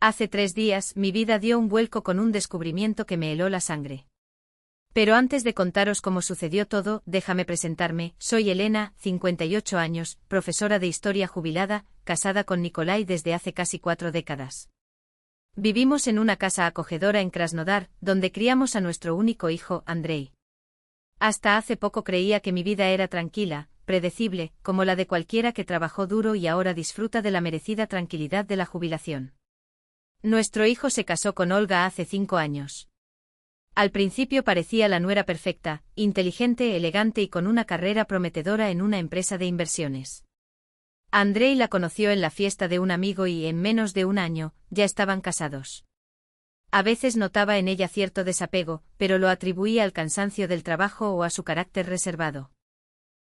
Hace 3 días, mi vida dio un vuelco con un descubrimiento que me heló la sangre. Pero antes de contaros cómo sucedió todo, déjame presentarme. Soy Elena, 58 años, profesora de historia jubilada, casada con Nikolai desde hace casi 4 décadas. Vivimos en una casa acogedora en Krasnodar, donde criamos a nuestro único hijo, Andrei. Hasta hace poco creía que mi vida era tranquila, predecible, como la de cualquiera que trabajó duro y ahora disfruta de la merecida tranquilidad de la jubilación. Nuestro hijo se casó con Olga hace 5 años. Al principio parecía la nuera perfecta, inteligente, elegante y con una carrera prometedora en una empresa de inversiones. Andrei la conoció en la fiesta de un amigo y en menos de un año, ya estaban casados. A veces notaba en ella cierto desapego, pero lo atribuía al cansancio del trabajo o a su carácter reservado.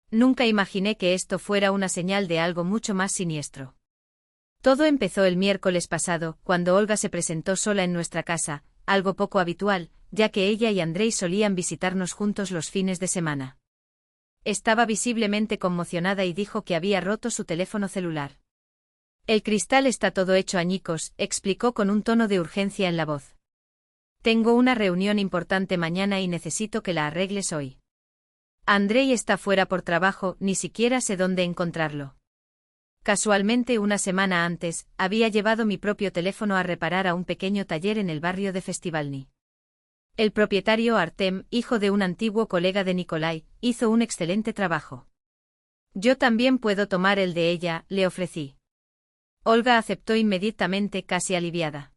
Nunca imaginé que esto fuera una señal de algo mucho más siniestro. Todo empezó el miércoles pasado, cuando Olga se presentó sola en nuestra casa, algo poco habitual, ya que ella y Andrei solían visitarnos juntos los fines de semana. Estaba visiblemente conmocionada y dijo que había roto su teléfono celular. El cristal está todo hecho añicos, explicó con un tono de urgencia en la voz. Tengo una reunión importante mañana y necesito que la arregles hoy. Andrei está fuera por trabajo, ni siquiera sé dónde encontrarlo. Casualmente una semana antes, había llevado mi propio teléfono a reparar a un pequeño taller en el barrio de Festivalny. El propietario Artem, hijo de un antiguo colega de Nikolai, hizo un excelente trabajo. Yo también puedo tomar el de ella, le ofrecí. Olga aceptó inmediatamente, casi aliviada.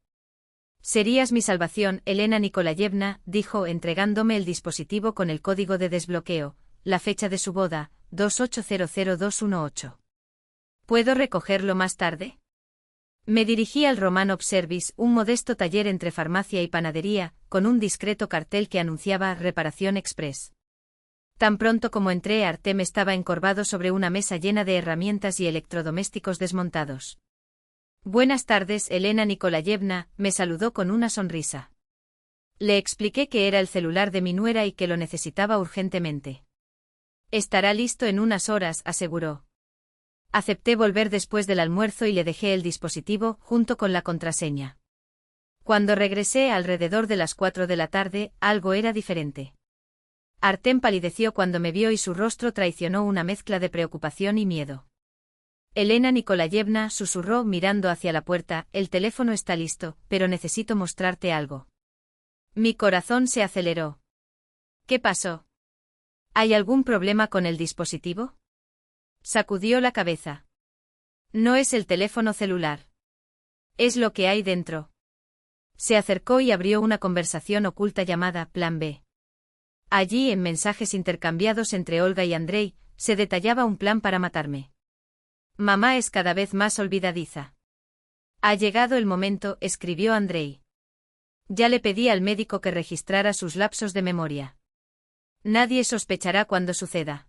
Serías mi salvación, Elena Nikolayevna, dijo entregándome el dispositivo con el código de desbloqueo, la fecha de su boda, 2800218. ¿Puedo recogerlo más tarde? Me dirigí al Romanov Service, un modesto taller entre farmacia y panadería, con un discreto cartel que anunciaba reparación express. Tan pronto como entré, Artem estaba encorvado sobre una mesa llena de herramientas y electrodomésticos desmontados. Buenas tardes, Elena Nikolayevna, me saludó con una sonrisa. Le expliqué que era el celular de mi nuera y que lo necesitaba urgentemente. Estará listo en unas horas, aseguró. Acepté volver después del almuerzo y le dejé el dispositivo, junto con la contraseña. Cuando regresé alrededor de las 4 de la tarde, algo era diferente. Artem palideció cuando me vio y su rostro traicionó una mezcla de preocupación y miedo. Elena Nikolayevna, susurró mirando hacia la puerta, el teléfono está listo, pero necesito mostrarte algo. Mi corazón se aceleró. ¿Qué pasó? ¿Hay algún problema con el dispositivo? Sacudió la cabeza. No es el teléfono celular. Es lo que hay dentro. Se acercó y abrió una conversación oculta llamada Plan B. Allí, en mensajes intercambiados entre Olga y Andrei, se detallaba un plan para matarme. Mamá es cada vez más olvidadiza. Ha llegado el momento, escribió Andrei. Ya le pedí al médico que registrara sus lapsos de memoria. Nadie sospechará cuando suceda.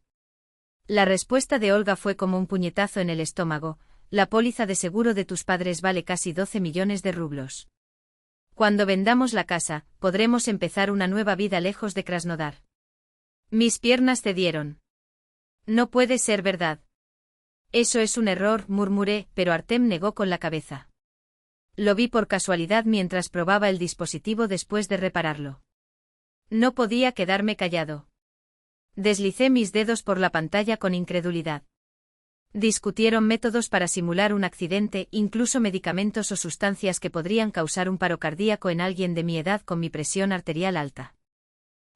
La respuesta de Olga fue como un puñetazo en el estómago. La póliza de seguro de tus padres vale casi 12 millones de rublos. Cuando vendamos la casa, podremos empezar una nueva vida lejos de Krasnodar. Mis piernas cedieron. No puede ser verdad. Eso es un error, murmuré, pero Artem negó con la cabeza. Lo vi por casualidad mientras probaba el dispositivo después de repararlo. No podía quedarme callado. Deslicé mis dedos por la pantalla con incredulidad. Discutieron métodos para simular un accidente, incluso medicamentos o sustancias que podrían causar un paro cardíaco en alguien de mi edad con mi presión arterial alta.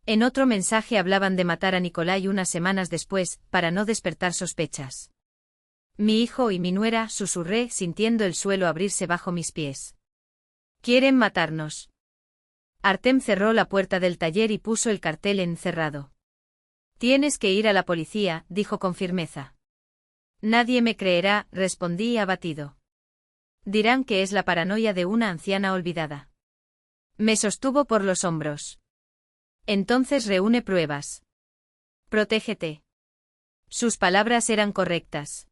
En otro mensaje hablaban de matar a Nikolai unas semanas después, para no despertar sospechas. Mi hijo y mi nuera, susurré, sintiendo el suelo abrirse bajo mis pies. Quieren matarnos. Artem cerró la puerta del taller y puso el cartel en cerrado. Tienes que ir a la policía, dijo con firmeza. Nadie me creerá, respondí abatido. Dirán que es la paranoia de una anciana olvidada. Me sostuvo por los hombros. Entonces reúne pruebas. Protégete. Sus palabras eran correctas.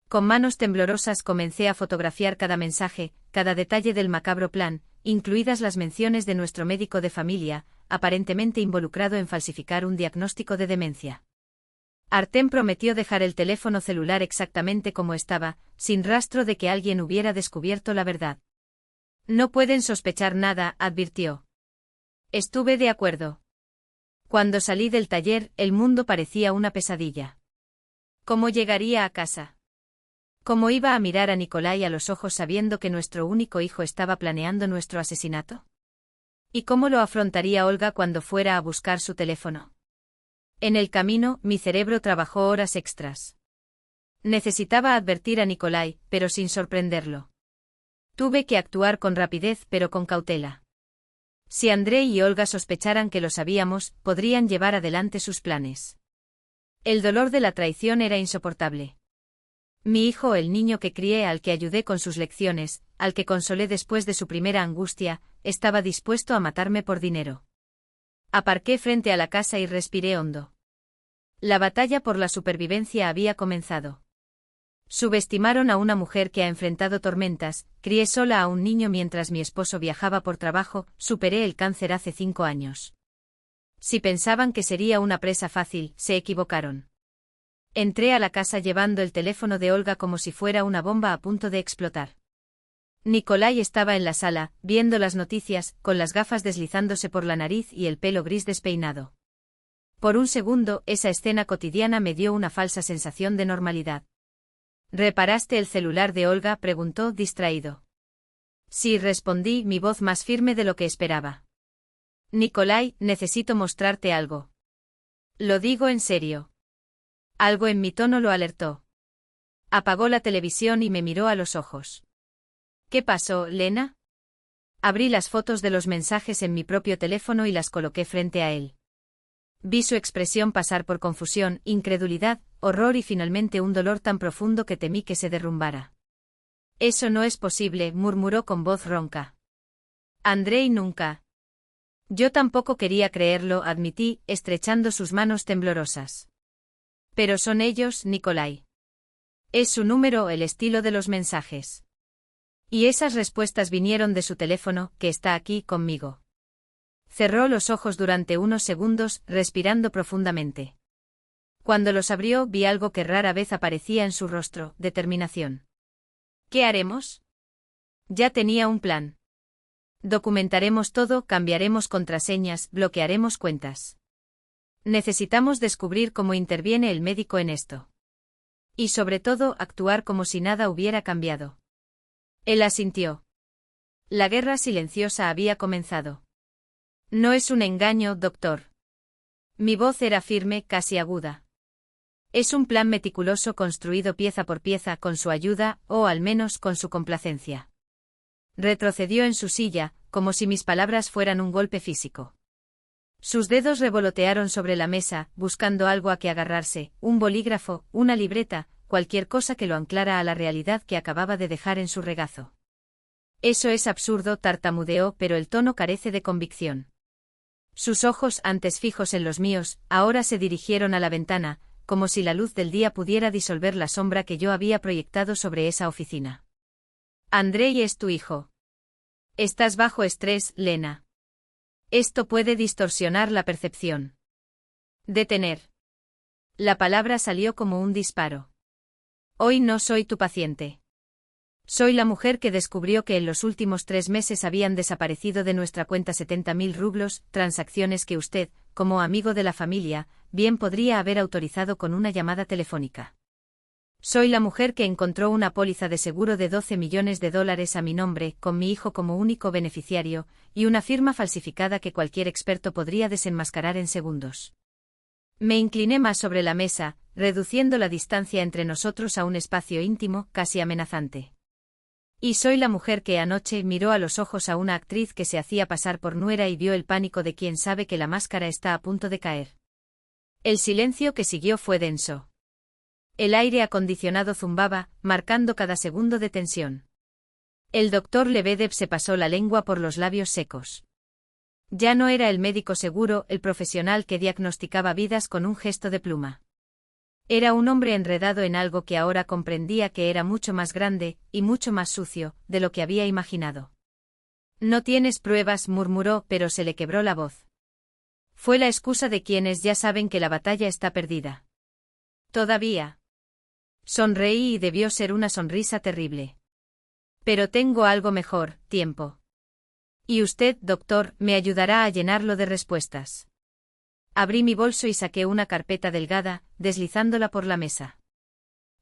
Con manos temblorosas comencé a fotografiar cada mensaje, cada detalle del macabro plan, incluidas las menciones de nuestro médico de familia, aparentemente involucrado en falsificar un diagnóstico de demencia. Artem prometió dejar el teléfono celular exactamente como estaba, sin rastro de que alguien hubiera descubierto la verdad. No pueden sospechar nada, advirtió. Estuve de acuerdo. Cuando salí del taller, el mundo parecía una pesadilla. ¿Cómo llegaría a casa? ¿Cómo iba a mirar a Nikolai a los ojos sabiendo que nuestro único hijo estaba planeando nuestro asesinato? ¿Y cómo lo afrontaría Olga cuando fuera a buscar su teléfono? En el camino, mi cerebro trabajó horas extras. Necesitaba advertir a Nikolai, pero sin sorprenderlo. Tuve que actuar con rapidez pero con cautela. Si Andrei y Olga sospecharan que lo sabíamos, podrían llevar adelante sus planes. El dolor de la traición era insoportable. Mi hijo, el niño que crié, al que ayudé con sus lecciones, al que consolé después de su primera angustia, estaba dispuesto a matarme por dinero. Aparqué frente a la casa y respiré hondo. La batalla por la supervivencia había comenzado. Subestimaron a una mujer que ha enfrentado tormentas, crié sola a un niño mientras mi esposo viajaba por trabajo, superé el cáncer hace 5 años. Si pensaban que sería una presa fácil, se equivocaron. Entré a la casa llevando el teléfono de Olga como si fuera una bomba a punto de explotar. Nikolai estaba en la sala, viendo las noticias, con las gafas deslizándose por la nariz y el pelo gris despeinado. Por un segundo, esa escena cotidiana me dio una falsa sensación de normalidad. ¿Reparaste el celular de Olga?, preguntó, distraído. Sí, respondí, mi voz más firme de lo que esperaba. Nikolai, necesito mostrarte algo. Lo digo en serio. Algo en mi tono lo alertó. Apagó la televisión y me miró a los ojos. ¿Qué pasó, Lena? Abrí las fotos de los mensajes en mi propio teléfono y las coloqué frente a él. Vi su expresión pasar por confusión, incredulidad, horror y finalmente un dolor tan profundo que temí que se derrumbara. Eso no es posible, murmuró con voz ronca. Andrei nunca. Yo tampoco quería creerlo, admití, estrechando sus manos temblorosas. Pero son ellos, Nikolai. Es su número, el estilo de los mensajes. Y esas respuestas vinieron de su teléfono, que está aquí conmigo. Cerró los ojos durante unos segundos, respirando profundamente. Cuando los abrió, vi algo que rara vez aparecía en su rostro: determinación. ¿Qué haremos? Ya tenía un plan. Documentaremos todo, cambiaremos contraseñas, bloquearemos cuentas. Necesitamos descubrir cómo interviene el médico en esto. Y sobre todo, actuar como si nada hubiera cambiado. Él asintió. La guerra silenciosa había comenzado. No es un engaño, doctor. Mi voz era firme, casi aguda. Es un plan meticuloso construido pieza por pieza con su ayuda, o al menos con su complacencia. Retrocedió en su silla, como si mis palabras fueran un golpe físico. Sus dedos revolotearon sobre la mesa, buscando algo a que agarrarse, un bolígrafo, una libreta, cualquier cosa que lo anclara a la realidad que acababa de dejar en su regazo. Eso es absurdo, tartamudeó, pero el tono carece de convicción. Sus ojos, antes fijos en los míos, ahora se dirigieron a la ventana, como si la luz del día pudiera disolver la sombra que yo había proyectado sobre esa oficina. Andrei es tu hijo. Estás bajo estrés, Lena. Esto puede distorsionar la percepción. Detener. La palabra salió como un disparo. Hoy no soy tu paciente. Soy la mujer que descubrió que en los últimos 3 meses habían desaparecido de nuestra cuenta 70.000 rublos, transacciones que usted, como amigo de la familia, bien podría haber autorizado con una llamada telefónica. Soy la mujer que encontró una póliza de seguro de $12 millones a mi nombre, con mi hijo como único beneficiario, y una firma falsificada que cualquier experto podría desenmascarar en segundos. Me incliné más sobre la mesa, reduciendo la distancia entre nosotros a un espacio íntimo, casi amenazante. Y soy la mujer que anoche miró a los ojos a una actriz que se hacía pasar por nuera y vio el pánico de quien sabe que la máscara está a punto de caer. El silencio que siguió fue denso. El aire acondicionado zumbaba, marcando cada segundo de tensión. El doctor Lebedev se pasó la lengua por los labios secos. Ya no era el médico seguro, el profesional que diagnosticaba vidas con un gesto de pluma. Era un hombre enredado en algo que ahora comprendía que era mucho más grande, y mucho más sucio, de lo que había imaginado. No tienes pruebas, murmuró, pero se le quebró la voz. Fue la excusa de quienes ya saben que la batalla está perdida. Todavía. Sonreí y debió ser una sonrisa terrible. Pero tengo algo mejor, tiempo. Y usted, doctor, me ayudará a llenarlo de respuestas. Abrí mi bolso y saqué una carpeta delgada, deslizándola por la mesa.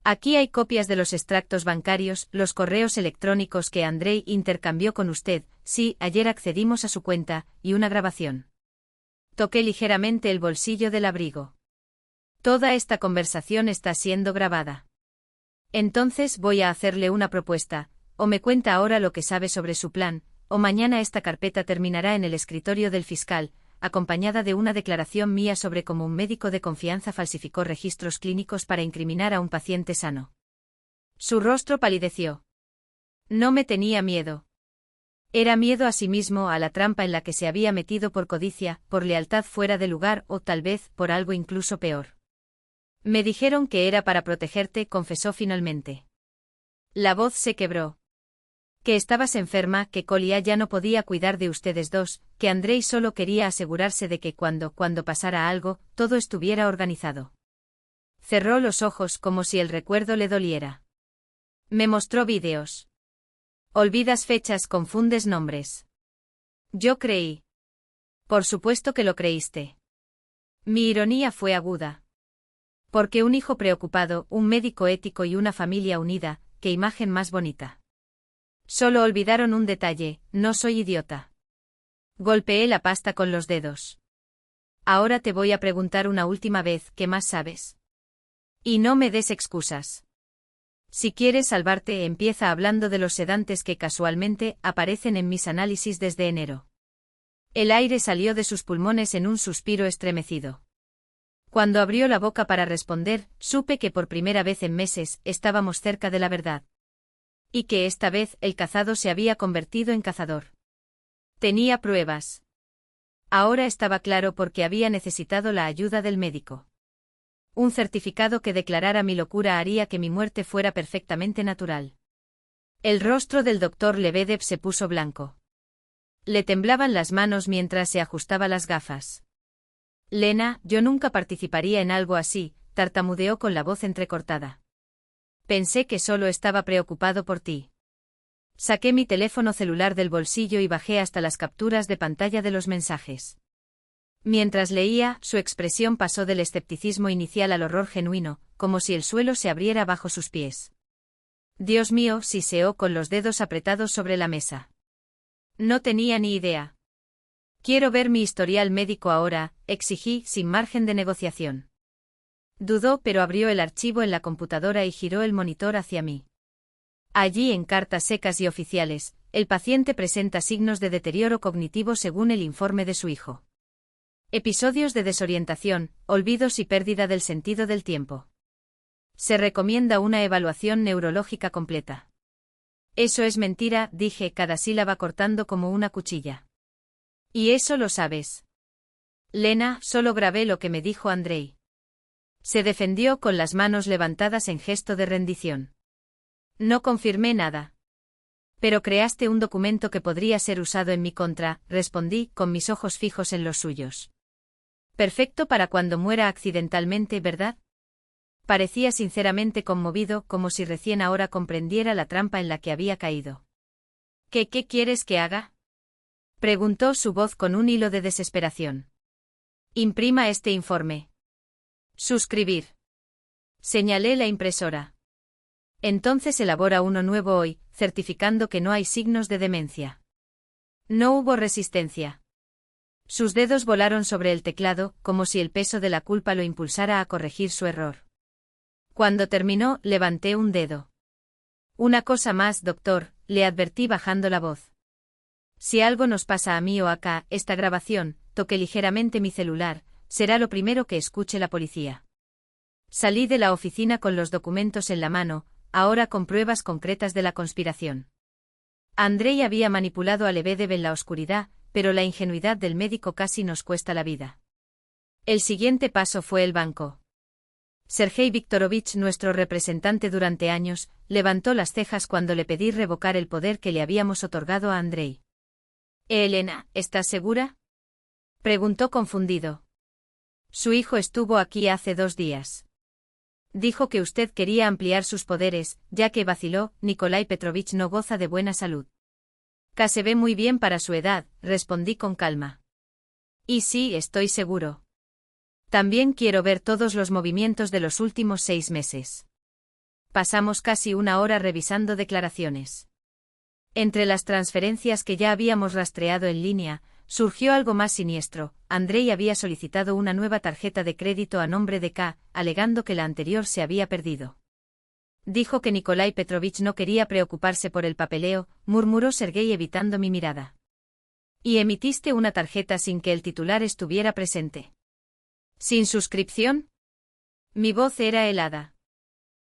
Aquí hay copias de los extractos bancarios, los correos electrónicos que Andrei intercambió con usted, sí, ayer accedimos a su cuenta, y una grabación. Toqué ligeramente el bolsillo del abrigo. Toda esta conversación está siendo grabada. Entonces voy a hacerle una propuesta, o me cuenta ahora lo que sabe sobre su plan, o mañana esta carpeta terminará en el escritorio del fiscal, acompañada de una declaración mía sobre cómo un médico de confianza falsificó registros clínicos para incriminar a un paciente sano. Su rostro palideció. No me tenía miedo. Era miedo a sí mismo, a la trampa en la que se había metido por codicia, por lealtad fuera de lugar o tal vez por algo incluso peor. Me dijeron que era para protegerte, confesó finalmente. La voz se quebró. Que estabas enferma, que Kolia ya no podía cuidar de ustedes dos, que Andrei solo quería asegurarse de que cuando pasara algo, todo estuviera organizado. Cerró los ojos como si el recuerdo le doliera. Me mostró vídeos. Olvidas fechas, confundes nombres. Yo creí. Por supuesto que lo creíste. Mi ironía fue aguda. Porque un hijo preocupado, un médico ético y una familia unida, qué imagen más bonita. Solo olvidaron un detalle, no soy idiota. Golpeé la pasta con los dedos. Ahora te voy a preguntar una última vez, ¿qué más sabes? Y no me des excusas. Si quieres salvarte, empieza hablando de los sedantes que casualmente aparecen en mis análisis desde enero. El aire salió de sus pulmones en un suspiro estremecido. Cuando abrió la boca para responder, supe que por primera vez en meses estábamos cerca de la verdad. Y que esta vez el cazado se había convertido en cazador. Tenía pruebas. Ahora estaba claro por qué había necesitado la ayuda del médico. Un certificado que declarara mi locura haría que mi muerte fuera perfectamente natural. El rostro del doctor Lebedev se puso blanco. Le temblaban las manos mientras se ajustaba las gafas. Lena, yo nunca participaría en algo así, tartamudeó con la voz entrecortada. Pensé que solo estaba preocupado por ti. Saqué mi teléfono celular del bolsillo y bajé hasta las capturas de pantalla de los mensajes. Mientras leía, su expresión pasó del escepticismo inicial al horror genuino, como si el suelo se abriera bajo sus pies. Dios mío, siseó con los dedos apretados sobre la mesa. No tenía ni idea. Quiero ver mi historial médico ahora, exigí, sin margen de negociación. Dudó, pero abrió el archivo en la computadora y giró el monitor hacia mí. Allí, en cartas secas y oficiales, el paciente presenta signos de deterioro cognitivo según el informe de su hijo. Episodios de desorientación, olvidos y pérdida del sentido del tiempo. Se recomienda una evaluación neurológica completa. Eso es mentira, dije, cada sílaba cortando como una cuchilla. ¿Y eso lo sabes? Lena, solo grabé lo que me dijo Andrei. Se defendió con las manos levantadas en gesto de rendición. No confirmé nada. Pero creaste un documento que podría ser usado en mi contra, respondí, con mis ojos fijos en los suyos. Perfecto para cuando muera accidentalmente, ¿verdad? Parecía sinceramente conmovido, como si recién ahora comprendiera la trampa en la que había caído. ¿Qué quieres que haga? Preguntó su voz con un hilo de desesperación. Imprima este informe. Suscribir. Señalé la impresora. Entonces elabora uno nuevo hoy, certificando que no hay signos de demencia. No hubo resistencia. Sus dedos volaron sobre el teclado, como si el peso de la culpa lo impulsara a corregir su error. Cuando terminó, levanté un dedo. Una cosa más, doctor, le advertí bajando la voz. Si algo nos pasa a mí o acá, esta grabación, toqué ligeramente mi celular, será lo primero que escuche la policía. Salí de la oficina con los documentos en la mano, ahora con pruebas concretas de la conspiración. Andrei había manipulado a Lebedev en la oscuridad, pero la ingenuidad del médico casi nos cuesta la vida. El siguiente paso fue el banco. Sergei Viktorovich, nuestro representante durante años, levantó las cejas cuando le pedí revocar el poder que le habíamos otorgado a Andrei. Elena, ¿estás segura? Preguntó confundido. Su hijo estuvo aquí hace 2 días. Dijo que usted quería ampliar sus poderes, ya que vaciló, Nikolai Petrovich no goza de buena salud. K se ve muy bien para su edad, respondí con calma. Y sí, estoy seguro. También quiero ver todos los movimientos de los últimos 6 meses. Pasamos casi una hora revisando declaraciones. Entre las transferencias que ya habíamos rastreado en línea, surgió algo más siniestro. Andrei había solicitado una nueva tarjeta de crédito a nombre de K, alegando que la anterior se había perdido. Dijo que Nikolai Petrovich no quería preocuparse por el papeleo, murmuró Sergei evitando mi mirada. ¿Y emitiste una tarjeta sin que el titular estuviera presente? ¿Sin suscripción? Mi voz era helada.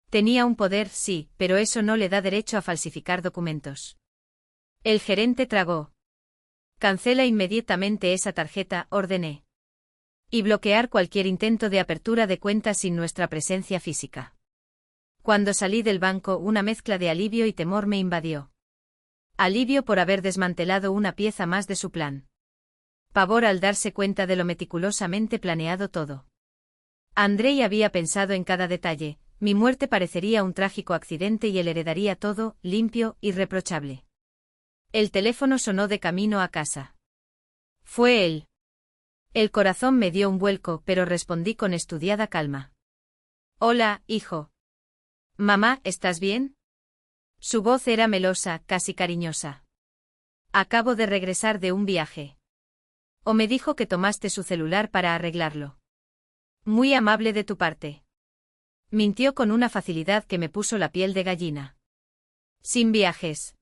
Tenía un poder, sí, pero eso no le da derecho a falsificar documentos. El gerente tragó. Cancela inmediatamente esa tarjeta, ordené. Y bloquear cualquier intento de apertura de cuenta sin nuestra presencia física. Cuando salí del banco, una mezcla de alivio y temor me invadió. Alivio por haber desmantelado una pieza más de su plan. Pavor al darse cuenta de lo meticulosamente planeado todo. Andrei había pensado en cada detalle, mi muerte parecería un trágico accidente y él heredaría todo, limpio, irreprochable. El teléfono sonó de camino a casa. Fue él. El corazón me dio un vuelco, pero respondí con estudiada calma. Hola, hijo. Mamá, ¿estás bien? Su voz era melosa, casi cariñosa. Acabo de regresar de un viaje. O me dijo que tomaste su celular para arreglarlo. Muy amable de tu parte. Mintió con una facilidad que me puso la piel de gallina. Sin viajes.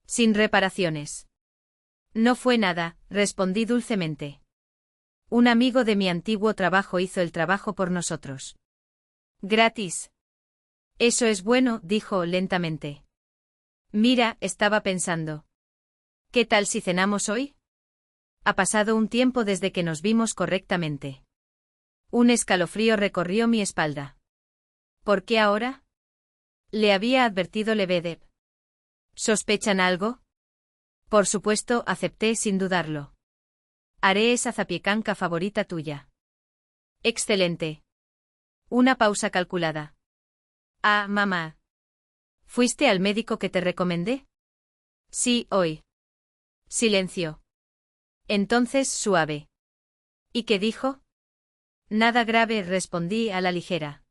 Sin reparaciones. No fue nada, respondí dulcemente. Un amigo de mi antiguo trabajo hizo el trabajo por nosotros. Gratis. Eso es bueno, dijo lentamente. Mira, estaba pensando. ¿Qué tal si cenamos hoy? Ha pasado un tiempo desde que nos vimos correctamente. Un escalofrío recorrió mi espalda. ¿Por qué ahora? Le había advertido Lebedev. ¿Sospechan algo? Por supuesto, acepté sin dudarlo. Haré esa zapiecanca favorita tuya. Excelente. Una pausa calculada. Ah, mamá. ¿Fuiste al médico que te recomendé? Sí, hoy. Silencio. Entonces, suave. ¿Y qué dijo? Nada grave, respondí a la ligera.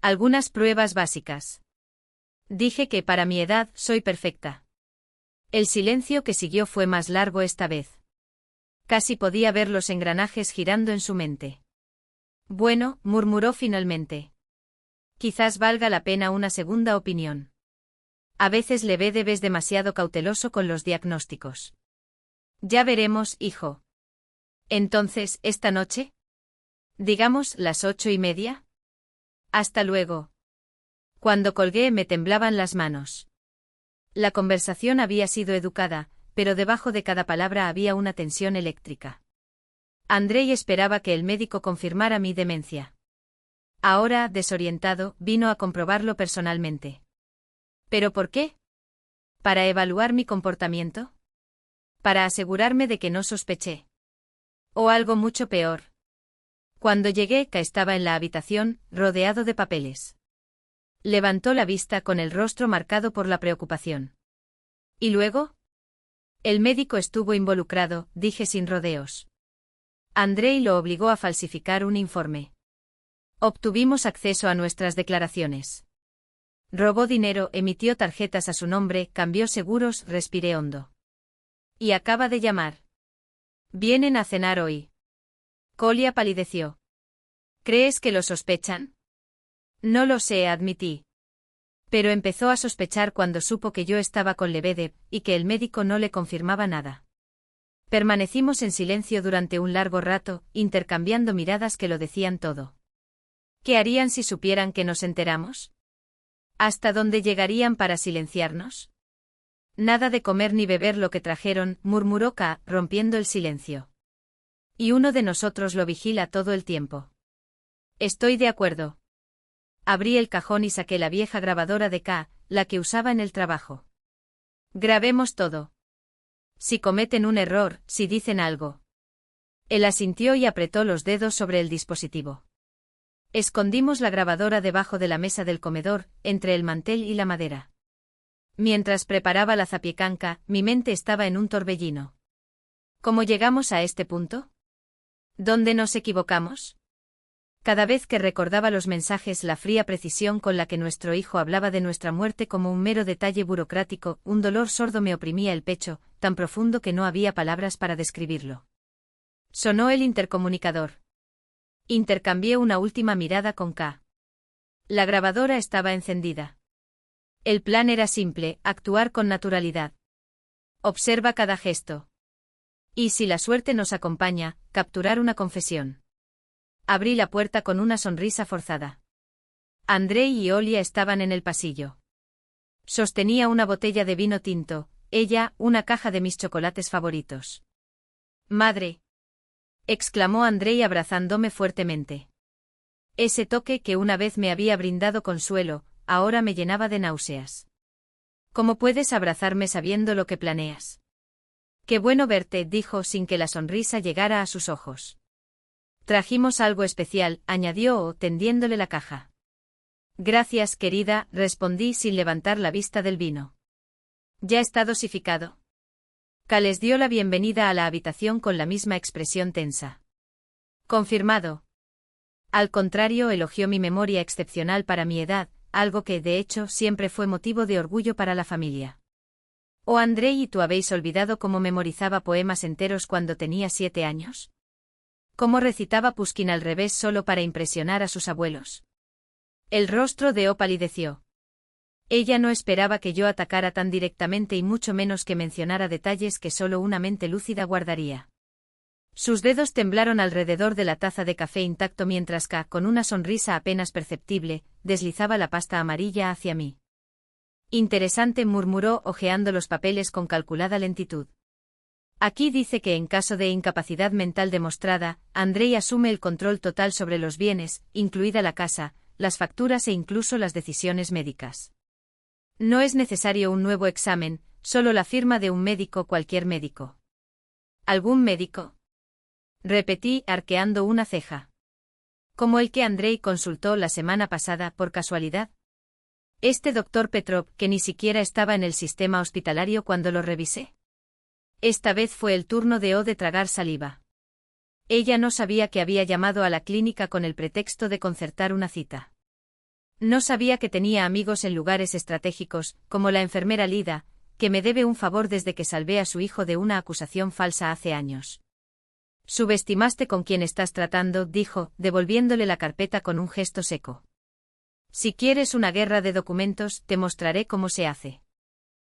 Algunas pruebas básicas. Dije que para mi edad soy perfecta. El silencio que siguió fue más largo esta vez. Casi podía ver los engranajes girando en su mente. Bueno, murmuró finalmente. Quizás valga la pena una segunda opinión. A veces Lebedev es demasiado cauteloso con los diagnósticos. Ya veremos, hijo. Entonces, ¿esta noche? Digamos, las 8:30. Hasta luego. Cuando colgué me temblaban las manos. La conversación había sido educada, pero debajo de cada palabra había una tensión eléctrica. Andrei esperaba que el médico confirmara mi demencia. Ahora, desorientado, vino a comprobarlo personalmente. ¿Pero por qué? ¿Para evaluar mi comportamiento? ¿Para asegurarme de que no sospeché? ¿O algo mucho peor? Cuando llegué, K estaba en la habitación, rodeado de papeles. Levantó la vista con el rostro marcado por la preocupación. ¿Y luego? El médico estuvo involucrado, dije sin rodeos. Andrei lo obligó a falsificar un informe. Obtuvimos acceso a nuestras declaraciones. Robó dinero, emitió tarjetas a su nombre, cambió seguros, respiré hondo. Y acaba de llamar. Vienen a cenar hoy. Kolia palideció. ¿Crees que lo sospechan? No lo sé, admití. Pero empezó a sospechar cuando supo que yo estaba con Lebedev, y que el médico no le confirmaba nada. Permanecimos en silencio durante un largo rato, intercambiando miradas que lo decían todo. ¿Qué harían si supieran que nos enteramos? ¿Hasta dónde llegarían para silenciarnos? Nada de comer ni beber lo que trajeron, murmuró K, rompiendo el silencio. Y uno de nosotros lo vigila todo el tiempo. Estoy de acuerdo. Abrí el cajón y saqué la vieja grabadora de K, la que usaba en el trabajo. Grabemos todo. Si cometen un error, si dicen algo. Él asintió y apretó los dedos sobre el dispositivo. Escondimos la grabadora debajo de la mesa del comedor, entre el mantel y la madera. Mientras preparaba la zapiecanca, mi mente estaba en un torbellino. ¿Cómo llegamos a este punto? ¿Dónde nos equivocamos? Cada vez que recordaba los mensajes, la fría precisión con la que nuestro hijo hablaba de nuestra muerte como un mero detalle burocrático, un dolor sordo me oprimía el pecho, tan profundo que no había palabras para describirlo. Sonó el intercomunicador. Intercambié una última mirada con K. La grabadora estaba encendida. El plan era simple, actuar con naturalidad. Observa cada gesto. Y si la suerte nos acompaña, capturar una confesión. Abrí la puerta con una sonrisa forzada. Andrei y Olia estaban en el pasillo. Sostenía una botella de vino tinto, ella, una caja de mis chocolates favoritos. «Madre», exclamó Andrei abrazándome fuertemente. Ese toque que una vez me había brindado consuelo, ahora me llenaba de náuseas. «¿Cómo puedes abrazarme sabiendo lo que planeas?» «Qué bueno verte», dijo sin que la sonrisa llegara a sus ojos. «Trajimos algo especial», añadió, tendiéndole la caja. «Gracias, querida», respondí sin levantar la vista del vino. «¿Ya está dosificado?» K les dio la bienvenida a la habitación con la misma expresión tensa. «Confirmado». Al contrario, elogió mi memoria excepcional para mi edad, algo que, de hecho, siempre fue motivo de orgullo para la familia. «¿O Andrei y tú habéis olvidado cómo memorizaba poemas enteros cuando tenía 7 años? ¿Cómo recitaba Pushkin al revés solo para impresionar a sus abuelos?» El rostro de O palideció. Ella no esperaba que yo atacara tan directamente y mucho menos que mencionara detalles que solo una mente lúcida guardaría. Sus dedos temblaron alrededor de la taza de café intacto mientras K, con una sonrisa apenas perceptible, deslizaba la pasta amarilla hacia mí. «Interesante», murmuró, hojeando los papeles con calculada lentitud. «Aquí dice que en caso de incapacidad mental demostrada, Andrei asume el control total sobre los bienes, incluida la casa, las facturas e incluso las decisiones médicas. No es necesario un nuevo examen, solo la firma de un médico, cualquier médico». «¿Algún médico?», repetí, arqueando una ceja. «¿Como el que Andrei consultó la semana pasada, por casualidad? Este doctor Petrov, que ni siquiera estaba en el sistema hospitalario cuando lo revisé». Esta vez fue el turno de O de tragar saliva. Ella no sabía que había llamado a la clínica con el pretexto de concertar una cita. No sabía que tenía amigos en lugares estratégicos, como la enfermera Lida, que me debe un favor desde que salvé a su hijo de una acusación falsa hace años. «Subestimaste con quien estás tratando», dijo, devolviéndole la carpeta con un gesto seco. «Si quieres una guerra de documentos, te mostraré cómo se hace.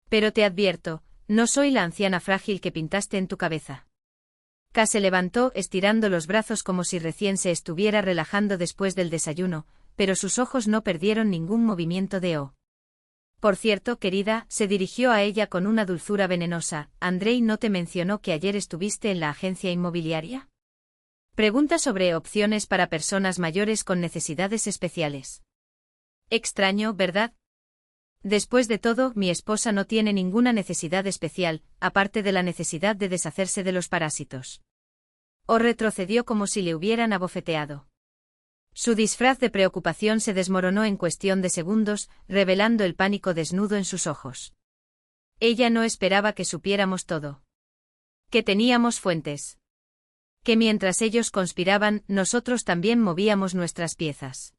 Pero te advierto, no soy la anciana frágil que pintaste en tu cabeza». K se levantó, estirando los brazos como si recién se estuviera relajando después del desayuno, pero sus ojos no perdieron ningún movimiento de O. «Por cierto, querida», se dirigió a ella con una dulzura venenosa, «¿Andrei no te mencionó que ayer estuviste en la agencia inmobiliaria? Pregunta sobre opciones para personas mayores con necesidades especiales. Extraño, ¿verdad? Después de todo, mi esposa no tiene ninguna necesidad especial, aparte de la necesidad de deshacerse de los parásitos». O retrocedió como si le hubieran abofeteado. Su disfraz de preocupación se desmoronó en cuestión de segundos, revelando el pánico desnudo en sus ojos. Ella no esperaba que supiéramos todo. Que teníamos fuentes. Que mientras ellos conspiraban, nosotros también movíamos nuestras piezas.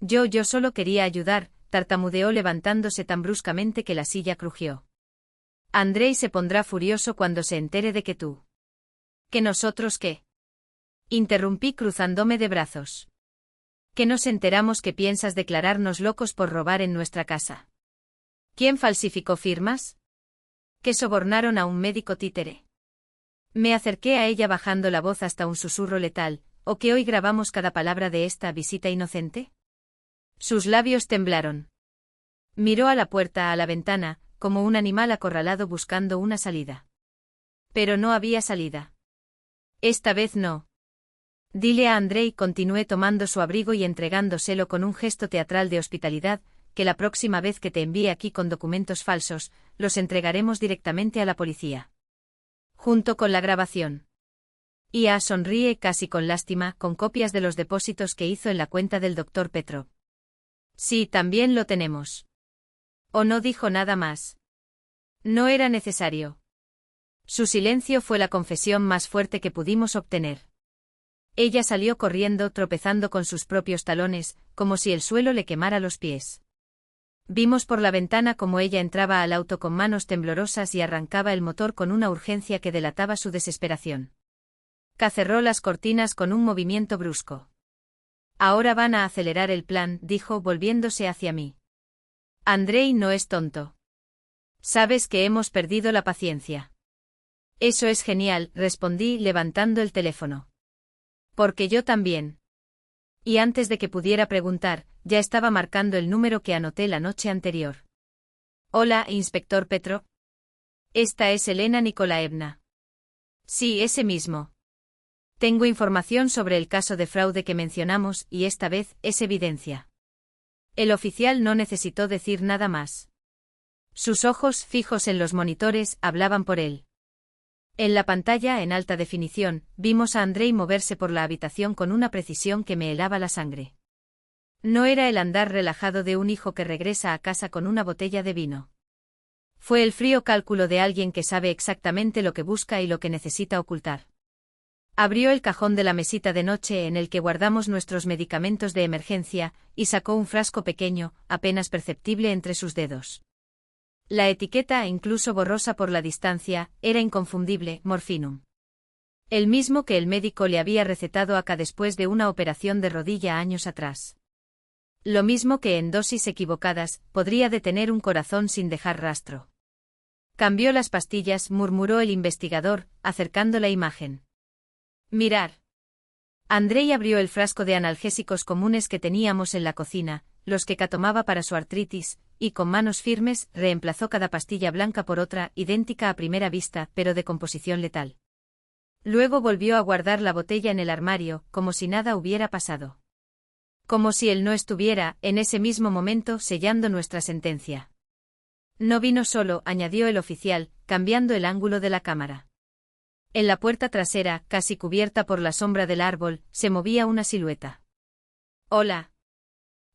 Yo solo quería ayudar», tartamudeó levantándose tan bruscamente que la silla crujió. «Andrei se pondrá furioso cuando se entere de que tú». «¿Que nosotros qué?», interrumpí cruzándome de brazos. «Que nos enteramos que piensas declararnos locos por robar en nuestra casa. ¿Quién falsificó firmas? ¿Que sobornaron a un médico títere?». Me acerqué a ella bajando la voz hasta un susurro letal, «¿O que hoy grabamos cada palabra de esta visita inocente?». Sus labios temblaron. Miró a la puerta, a la ventana, como un animal acorralado buscando una salida. Pero no había salida. «Esta vez no. Dile a Andrei», continué tomando su abrigo y entregándoselo con un gesto teatral de hospitalidad, «que la próxima vez que te envíe aquí con documentos falsos, los entregaremos directamente a la policía. Junto con la grabación». Ia sonríe casi con lástima, con copias de los depósitos que hizo en la cuenta del Dr. Petro. Sí, también lo tenemos. O no dijo nada más. No era necesario. Su silencio fue la confesión más fuerte que pudimos obtener. Ella salió corriendo, tropezando con sus propios talones, como si el suelo le quemara los pies. Vimos por la ventana cómo ella entraba al auto con manos temblorosas y arrancaba el motor con una urgencia que delataba su desesperación. K cerró las cortinas con un movimiento brusco. Ahora van a acelerar el plan, dijo volviéndose hacia mí. Andrei no es tonto. Sabes que hemos perdido la paciencia. Eso es genial, respondí levantando el teléfono. Porque yo también. Y antes de que pudiera preguntar, ya estaba marcando el número que anoté la noche anterior. Hola, inspector Petro. Esta es Elena Nikolaevna. Sí, ese mismo. Tengo información sobre el caso de fraude que mencionamos y esta vez es evidencia. El oficial no necesitó decir nada más. Sus ojos, fijos en los monitores, hablaban por él. En la pantalla, en alta definición, vimos a Andrei moverse por la habitación con una precisión que me helaba la sangre. No era el andar relajado de un hijo que regresa a casa con una botella de vino. Fue el frío cálculo de alguien que sabe exactamente lo que busca y lo que necesita ocultar. Abrió el cajón de la mesita de noche en el que guardamos nuestros medicamentos de emergencia y sacó un frasco pequeño, apenas perceptible entre sus dedos. La etiqueta, incluso borrosa por la distancia, era inconfundible, morfinum. El mismo que el médico le había recetado a K después de una operación de rodilla años atrás. Lo mismo que en dosis equivocadas, podría detener un corazón sin dejar rastro. Cambió las pastillas, murmuró el investigador, acercando la imagen. Mirar. Andrei abrió el frasco de analgésicos comunes que teníamos en la cocina, los que K tomaba para su artritis, y con manos firmes reemplazó cada pastilla blanca por otra, idéntica a primera vista, pero de composición letal. Luego volvió a guardar la botella en el armario, como si nada hubiera pasado. Como si él no estuviera, en ese mismo momento, sellando nuestra sentencia. No vino solo, añadió el oficial, cambiando el ángulo de la cámara. En la puerta trasera, casi cubierta por la sombra del árbol, se movía una silueta. Hola.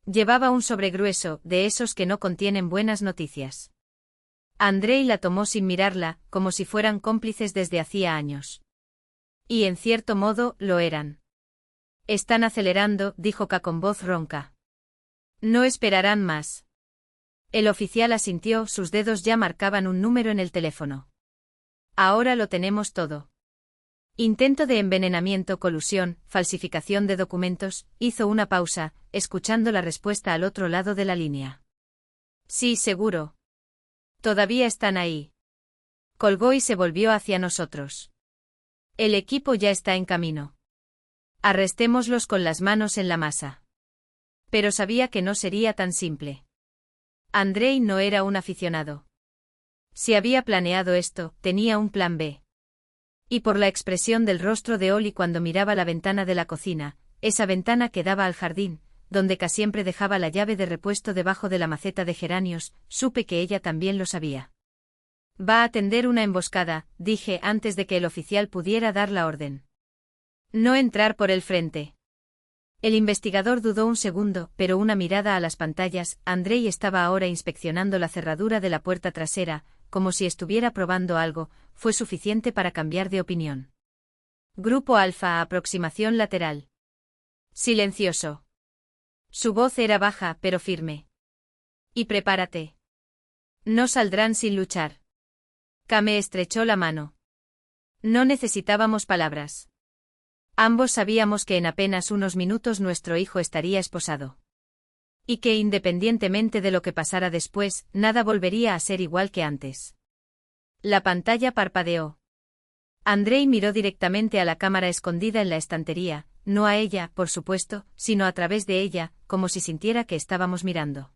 Llevaba un sobre grueso, de esos que no contienen buenas noticias. Andrei la tomó sin mirarla, como si fueran cómplices desde hacía años. Y en cierto modo, lo eran. Están acelerando, dijo K con voz ronca. No esperarán más. El oficial asintió, sus dedos ya marcaban un número en el teléfono. Ahora lo tenemos todo. Intento de envenenamiento, colusión, falsificación de documentos, hizo una pausa, escuchando la respuesta al otro lado de la línea. Sí, seguro. Todavía están ahí. Colgó y se volvió hacia nosotros. El equipo ya está en camino. Arrestémoslos con las manos en la masa. Pero sabía que no sería tan simple. Andrei no era un aficionado. Si había planeado esto, tenía un plan B. Y por la expresión del rostro de Oli cuando miraba la ventana de la cocina, esa ventana que daba al jardín, donde K siempre dejaba la llave de repuesto debajo de la maceta de geranios, supe que ella también lo sabía. Va a tender una emboscada, dije antes de que el oficial pudiera dar la orden. No entrar por el frente. El investigador dudó un segundo, pero una mirada a las pantallas, Andrei estaba ahora inspeccionando la cerradura de la puerta trasera, como si estuviera probando algo, fue suficiente para cambiar de opinión. Grupo Alfa, aproximación lateral. Silencioso. Su voz era baja, pero firme. Y prepárate. No saldrán sin luchar. K me estrechó la mano. No necesitábamos palabras. Ambos sabíamos que en apenas unos minutos nuestro hijo estaría esposado. Y que independientemente de lo que pasara después, nada volvería a ser igual que antes. La pantalla parpadeó. Andrei miró directamente a la cámara escondida en la estantería, no a ella, por supuesto, sino a través de ella, como si sintiera que estábamos mirando.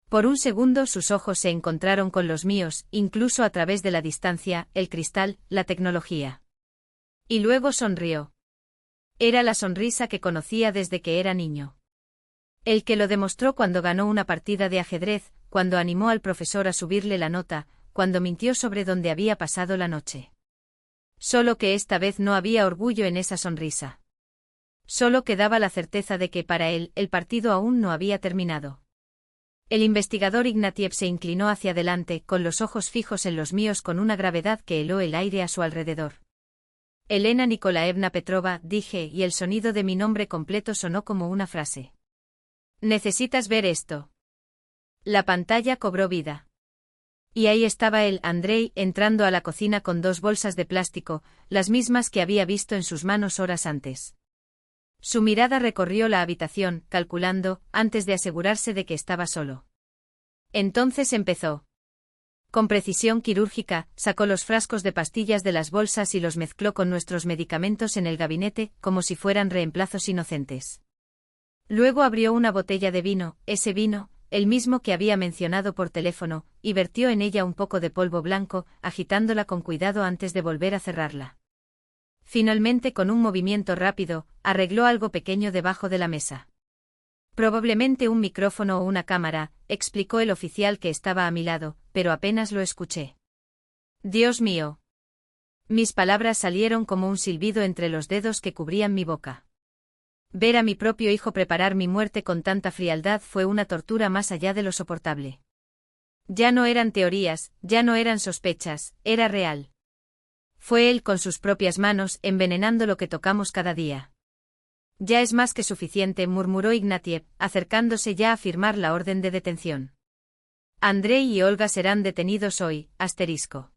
Por un segundo sus ojos se encontraron con los míos, incluso a través de la distancia, el cristal, la tecnología. Y luego sonrió. Era la sonrisa que conocía desde que era niño. El que lo demostró cuando ganó una partida de ajedrez, cuando animó al profesor a subirle la nota, cuando mintió sobre dónde había pasado la noche. Solo que esta vez no había orgullo en esa sonrisa. Solo quedaba la certeza de que para él el partido aún no había terminado. El investigador Ignatiev se inclinó hacia adelante, con los ojos fijos en los míos con una gravedad que heló el aire a su alrededor. Elena Nikolaevna Petrova, dije, y el sonido de mi nombre completo sonó como una frase. Necesitas ver esto. La pantalla cobró vida. Y ahí estaba él, Andrei, entrando a la cocina con 2 bolsas de plástico, las mismas que había visto en sus manos horas antes. Su mirada recorrió la habitación, calculando, antes de asegurarse de que estaba solo. Entonces empezó. Con precisión quirúrgica, sacó los frascos de pastillas de las bolsas y los mezcló con nuestros medicamentos en el gabinete, como si fueran reemplazos inocentes. Luego abrió una botella de vino, ese vino, el mismo que había mencionado por teléfono, y vertió en ella un poco de polvo blanco, agitándola con cuidado antes de volver a cerrarla. Finalmente, con un movimiento rápido, arregló algo pequeño debajo de la mesa. Probablemente un micrófono o una cámara, explicó el oficial que estaba a mi lado, pero apenas lo escuché. Dios mío. Mis palabras salieron como un silbido entre los dedos que cubrían mi boca. Ver a mi propio hijo preparar mi muerte con tanta frialdad fue una tortura más allá de lo soportable. Ya no eran teorías, ya no eran sospechas, era real. Fue él con sus propias manos envenenando lo que tocamos cada día. Ya es más que suficiente, murmuró Ignatiev, acercándose ya a firmar la orden de detención. Andrei y Olga serán detenidos hoy, asterisco.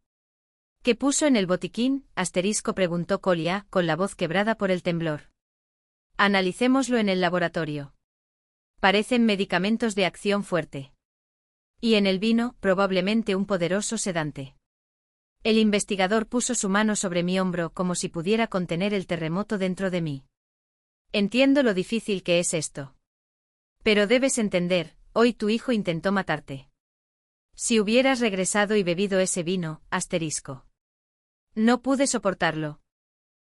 ¿Qué puso en el botiquín? Asterisco, preguntó Kolia, con la voz quebrada por el temblor. Analicémoslo en el laboratorio. Parecen medicamentos de acción fuerte. Y en el vino, probablemente un poderoso sedante. El investigador puso su mano sobre mi hombro como si pudiera contener el terremoto dentro de mí. Entiendo lo difícil que es esto. Pero debes entender, hoy tu hijo intentó matarte. Si hubieras regresado y bebido ese vino, asterisco. No pude soportarlo.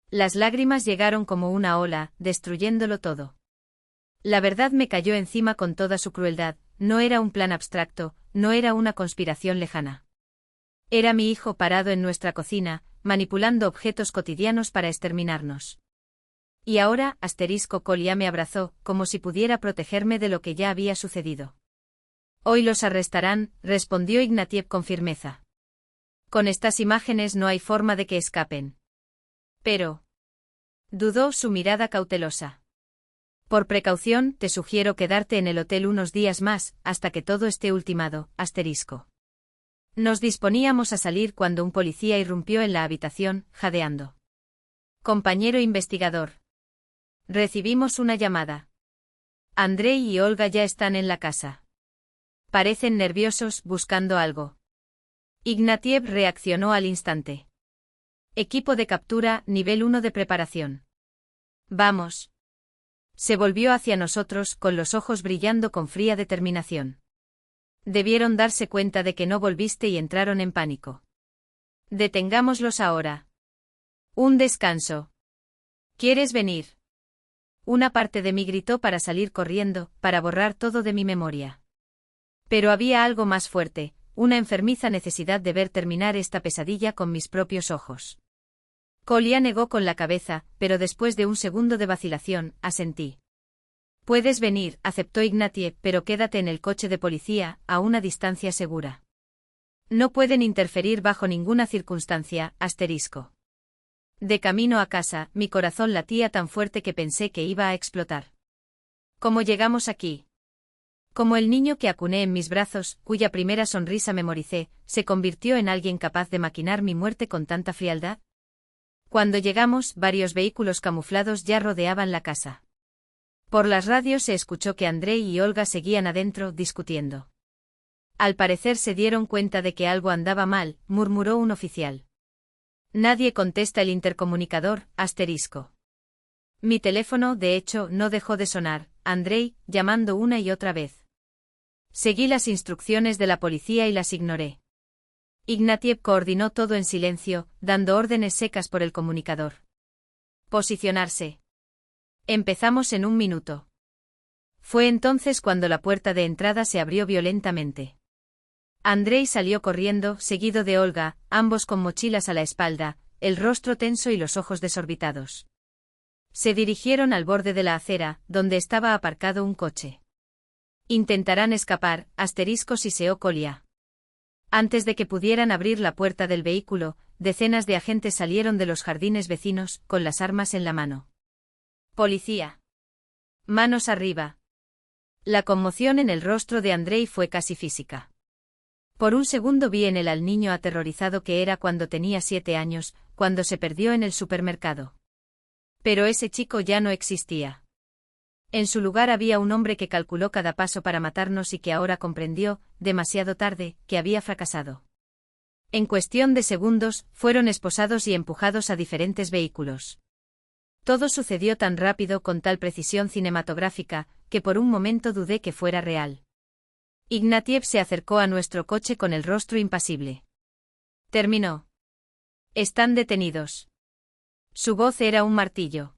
Las lágrimas llegaron como una ola, destruyéndolo todo. La verdad me cayó encima con toda su crueldad, no era un plan abstracto, no era una conspiración lejana. Era mi hijo parado en nuestra cocina, manipulando objetos cotidianos para exterminarnos. Y ahora, asterisco, Kolia me abrazó, como si pudiera protegerme de lo que ya había sucedido. Hoy los arrestarán, respondió Ignatiev con firmeza. Con estas imágenes no hay forma de que escapen. Pero... dudó, su mirada cautelosa. Por precaución, te sugiero quedarte en el hotel unos días más, hasta que todo esté ultimado, asterisco. Nos disponíamos a salir cuando un policía irrumpió en la habitación, jadeando. Compañero investigador. Recibimos una llamada. Andrei y Olga ya están en la casa. Parecen nerviosos, buscando algo. Ignatiev reaccionó al instante. Equipo de captura, nivel 1 de preparación. Vamos. Se volvió hacia nosotros, con los ojos brillando con fría determinación. Debieron darse cuenta de que no volviste y entraron en pánico. Detengámoslos ahora. Un descanso. ¿Quieres venir? Una parte de mí gritó para salir corriendo, para borrar todo de mi memoria. Pero había algo más fuerte, una enfermiza necesidad de ver terminar esta pesadilla con mis propios ojos. Kolia negó con la cabeza, pero después de un segundo de vacilación, asentí. Puedes venir, aceptó Ignatiev, pero quédate en el coche de policía, a una distancia segura. No pueden interferir bajo ninguna circunstancia, asterisco. De camino a casa, mi corazón latía tan fuerte que pensé que iba a explotar. ¿Cómo llegamos aquí? Como el niño que acuné en mis brazos, cuya primera sonrisa memoricé, se convirtió en alguien capaz de maquinar mi muerte con tanta frialdad. Cuando llegamos, varios vehículos camuflados ya rodeaban la casa. Por las radios se escuchó que Andrei y Olga seguían adentro, discutiendo. Al parecer se dieron cuenta de que algo andaba mal, murmuró un oficial. Nadie contesta el intercomunicador, asterisco. Mi teléfono, de hecho, no dejó de sonar, Andrei, llamando una y otra vez. Seguí las instrucciones de la policía y las ignoré. Ignatiev coordinó todo en silencio, dando órdenes secas por el comunicador. Posicionarse. Empezamos en 1 minuto. Fue entonces cuando la puerta de entrada se abrió violentamente. Andrei salió corriendo, seguido de Olga, ambos con mochilas a la espalda, el rostro tenso y los ojos desorbitados. Se dirigieron al borde de la acera, donde estaba aparcado un coche. Intentarán escapar, siseó Collier. Antes de que pudieran abrir la puerta del vehículo, decenas de agentes salieron de los jardines vecinos, con las armas en la mano. Policía. Manos arriba. La conmoción en el rostro de Andrei fue casi física. Por un segundo vi en él al niño aterrorizado que era cuando tenía 7 años, cuando se perdió en el supermercado. Pero ese chico ya no existía. En su lugar había un hombre que calculó cada paso para matarnos y que ahora comprendió, demasiado tarde, que había fracasado. En cuestión de segundos, fueron esposados y empujados a diferentes vehículos. Todo sucedió tan rápido con tal precisión cinematográfica, que por un momento dudé que fuera real. Ignatiev se acercó a nuestro coche con el rostro impasible. Terminó. Están detenidos. Su voz era un martillo.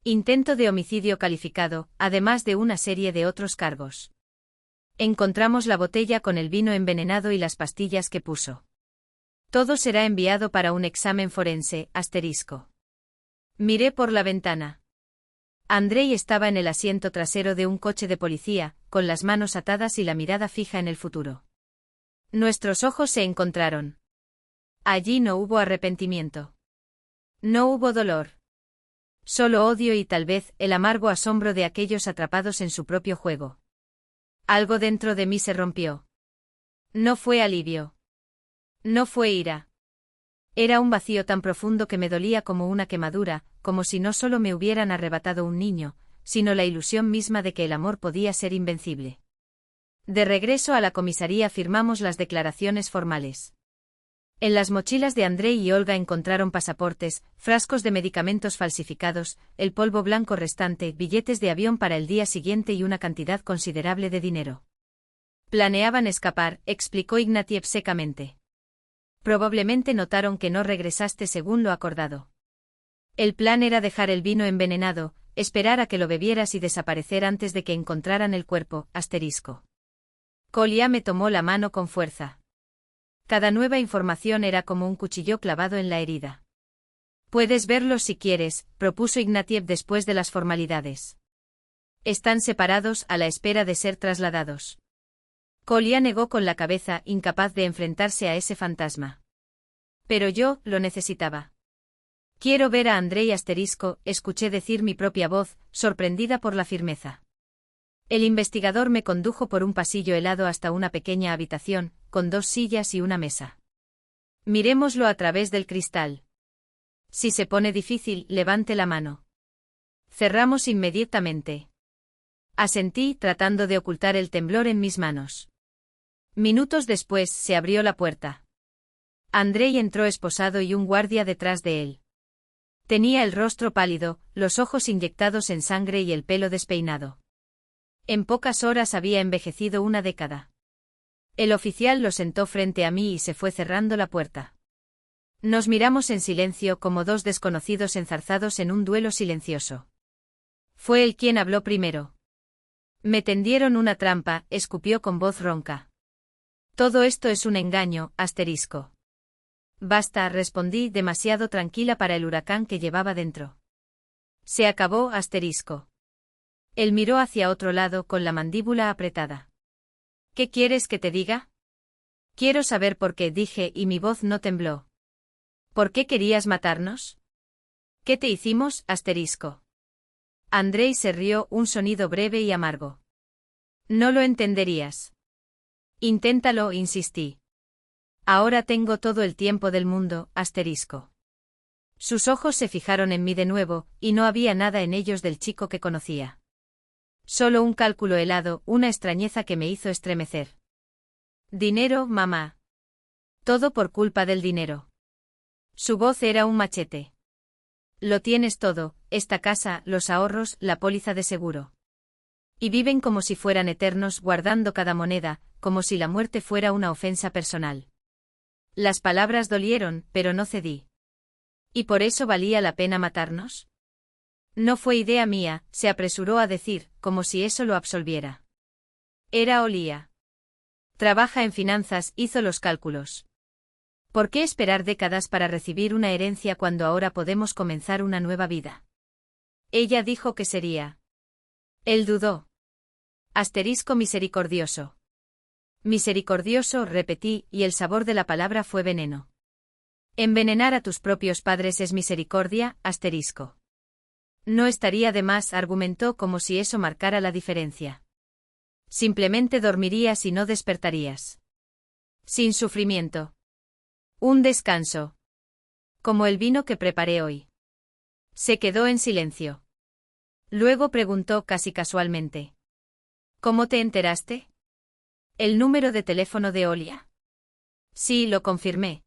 Intento de homicidio calificado, además de una serie de otros cargos. Encontramos la botella con el vino envenenado y las pastillas que puso. Todo será enviado para un examen forense, Miré por la ventana. Andrei estaba en el asiento trasero de un coche de policía, con las manos atadas y la mirada fija en el futuro. Nuestros ojos se encontraron. Allí no hubo arrepentimiento. No hubo dolor. Solo odio y tal vez el amargo asombro de aquellos atrapados en su propio juego. Algo dentro de mí se rompió. No fue alivio. No fue ira. Era un vacío tan profundo que me dolía como una quemadura, como si no solo me hubieran arrebatado un niño, sino la ilusión misma de que el amor podía ser invencible. De regreso a la comisaría firmamos las declaraciones formales. En las mochilas de Andrei y Olga encontraron pasaportes, frascos de medicamentos falsificados, el polvo blanco restante, billetes de avión para el día siguiente y una cantidad considerable de dinero. Planeaban escapar, explicó Ignatiev secamente. Probablemente notaron que no regresaste según lo acordado. El plan era dejar el vino envenenado, esperar a que lo bebieras y desaparecer antes de que encontraran el cuerpo, Collier me tomó la mano con fuerza. Cada nueva información era como un cuchillo clavado en la herida. Puedes verlos si quieres, propuso Ignatiev después de las formalidades. Están separados a la espera de ser trasladados. Collier negó con la cabeza, incapaz de enfrentarse a ese fantasma. Pero yo lo necesitaba. Quiero ver a Andrei escuché decir mi propia voz, sorprendida por la firmeza. El investigador me condujo por un pasillo helado hasta una pequeña habitación, con 2 sillas y una mesa. Mirémoslo a través del cristal. Si se pone difícil, levante la mano. Cerramos inmediatamente. Asentí, tratando de ocultar el temblor en mis manos. Minutos después, se abrió la puerta. Andrei entró esposado y un guardia detrás de él. Tenía el rostro pálido, los ojos inyectados en sangre y el pelo despeinado. En pocas horas había envejecido una década. El oficial lo sentó frente a mí y se fue cerrando la puerta. Nos miramos en silencio como 2 desconocidos enzarzados en un duelo silencioso. Fue él quien habló primero. Me tendieron una trampa, escupió con voz ronca. Todo esto es un engaño, Basta, respondí, demasiado tranquila para el huracán que llevaba dentro. Se acabó, Él miró hacia otro lado con la mandíbula apretada. ¿Qué quieres que te diga? Quiero saber por qué, dije, y mi voz no tembló. ¿Por qué querías matarnos? ¿Qué te hicimos, Andrei se rió, un sonido breve y amargo. No lo entenderías. Inténtalo, insistí. Ahora tengo todo el tiempo del mundo, Sus ojos se fijaron en mí de nuevo, y no había nada en ellos del chico que conocía. Solo un cálculo helado, una extrañeza que me hizo estremecer. Dinero, mamá. Todo por culpa del dinero. Su voz era un machete. Lo tienes todo, esta casa, los ahorros, la póliza de seguro. Y viven como si fueran eternos, guardando cada moneda, como si la muerte fuera una ofensa personal. Las palabras dolieron, pero no cedí. ¿Y por eso valía la pena matarnos? No fue idea mía, se apresuró a decir, como si eso lo absolviera. Era Olía. Trabaja en finanzas, hizo los cálculos. ¿Por qué esperar décadas para recibir una herencia cuando ahora podemos comenzar una nueva vida? Ella dijo que sería. Él dudó. Asterisco misericordioso. Misericordioso, repetí, y el sabor de la palabra fue veneno. Envenenar a tus propios padres es misericordia, asterisco. No estaría de más, argumentó como si eso marcara la diferencia. Simplemente dormirías y no despertarías. Sin sufrimiento. Un descanso. Como el vino que preparé hoy. Se quedó en silencio. Luego preguntó casi casualmente. ¿Cómo te enteraste? ¿El número de teléfono de Olia? Sí, lo confirmé.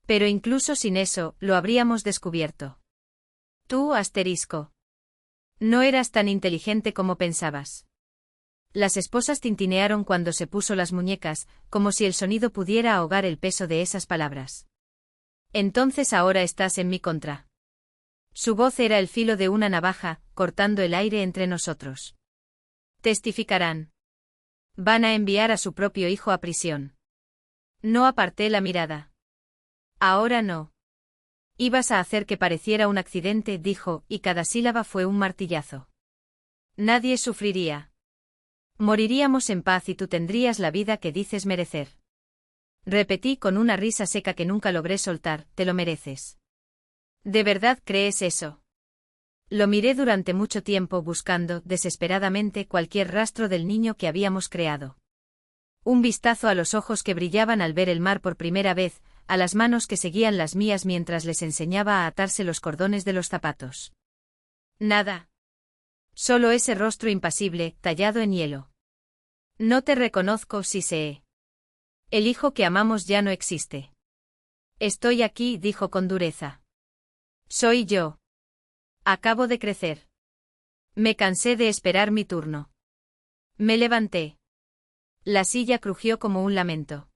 Pero incluso sin eso, lo habríamos descubierto. Tú, asterisco. No eras tan inteligente como pensabas. Las esposas tintinearon cuando se puso las muñecas, como si el sonido pudiera ahogar el peso de esas palabras. Entonces ahora estás en mi contra. Su voz era el filo de una navaja, cortando el aire entre nosotros. Testificarán. Van a enviar a su propio hijo a prisión. No aparté la mirada. Ahora no. Ibas a hacer que pareciera un accidente, dijo, y cada sílaba fue un martillazo. Nadie sufriría. Moriríamos en paz y tú tendrías la vida que dices merecer. Repetí con una risa seca que nunca logré soltar, te lo mereces. ¿De verdad crees eso? Lo miré durante mucho tiempo buscando, desesperadamente, cualquier rastro del niño que habíamos creado. Un vistazo a los ojos que brillaban al ver el mar por primera vez, a las manos que seguían las mías mientras les enseñaba a atarse los cordones de los zapatos. Nada. Solo ese rostro impasible, tallado en hielo. No te reconozco si sé. El hijo que amamos ya no existe. Estoy aquí, dijo con dureza. Soy yo. Acabo de crecer. Me cansé de esperar mi turno. Me levanté. La silla crujió como un lamento.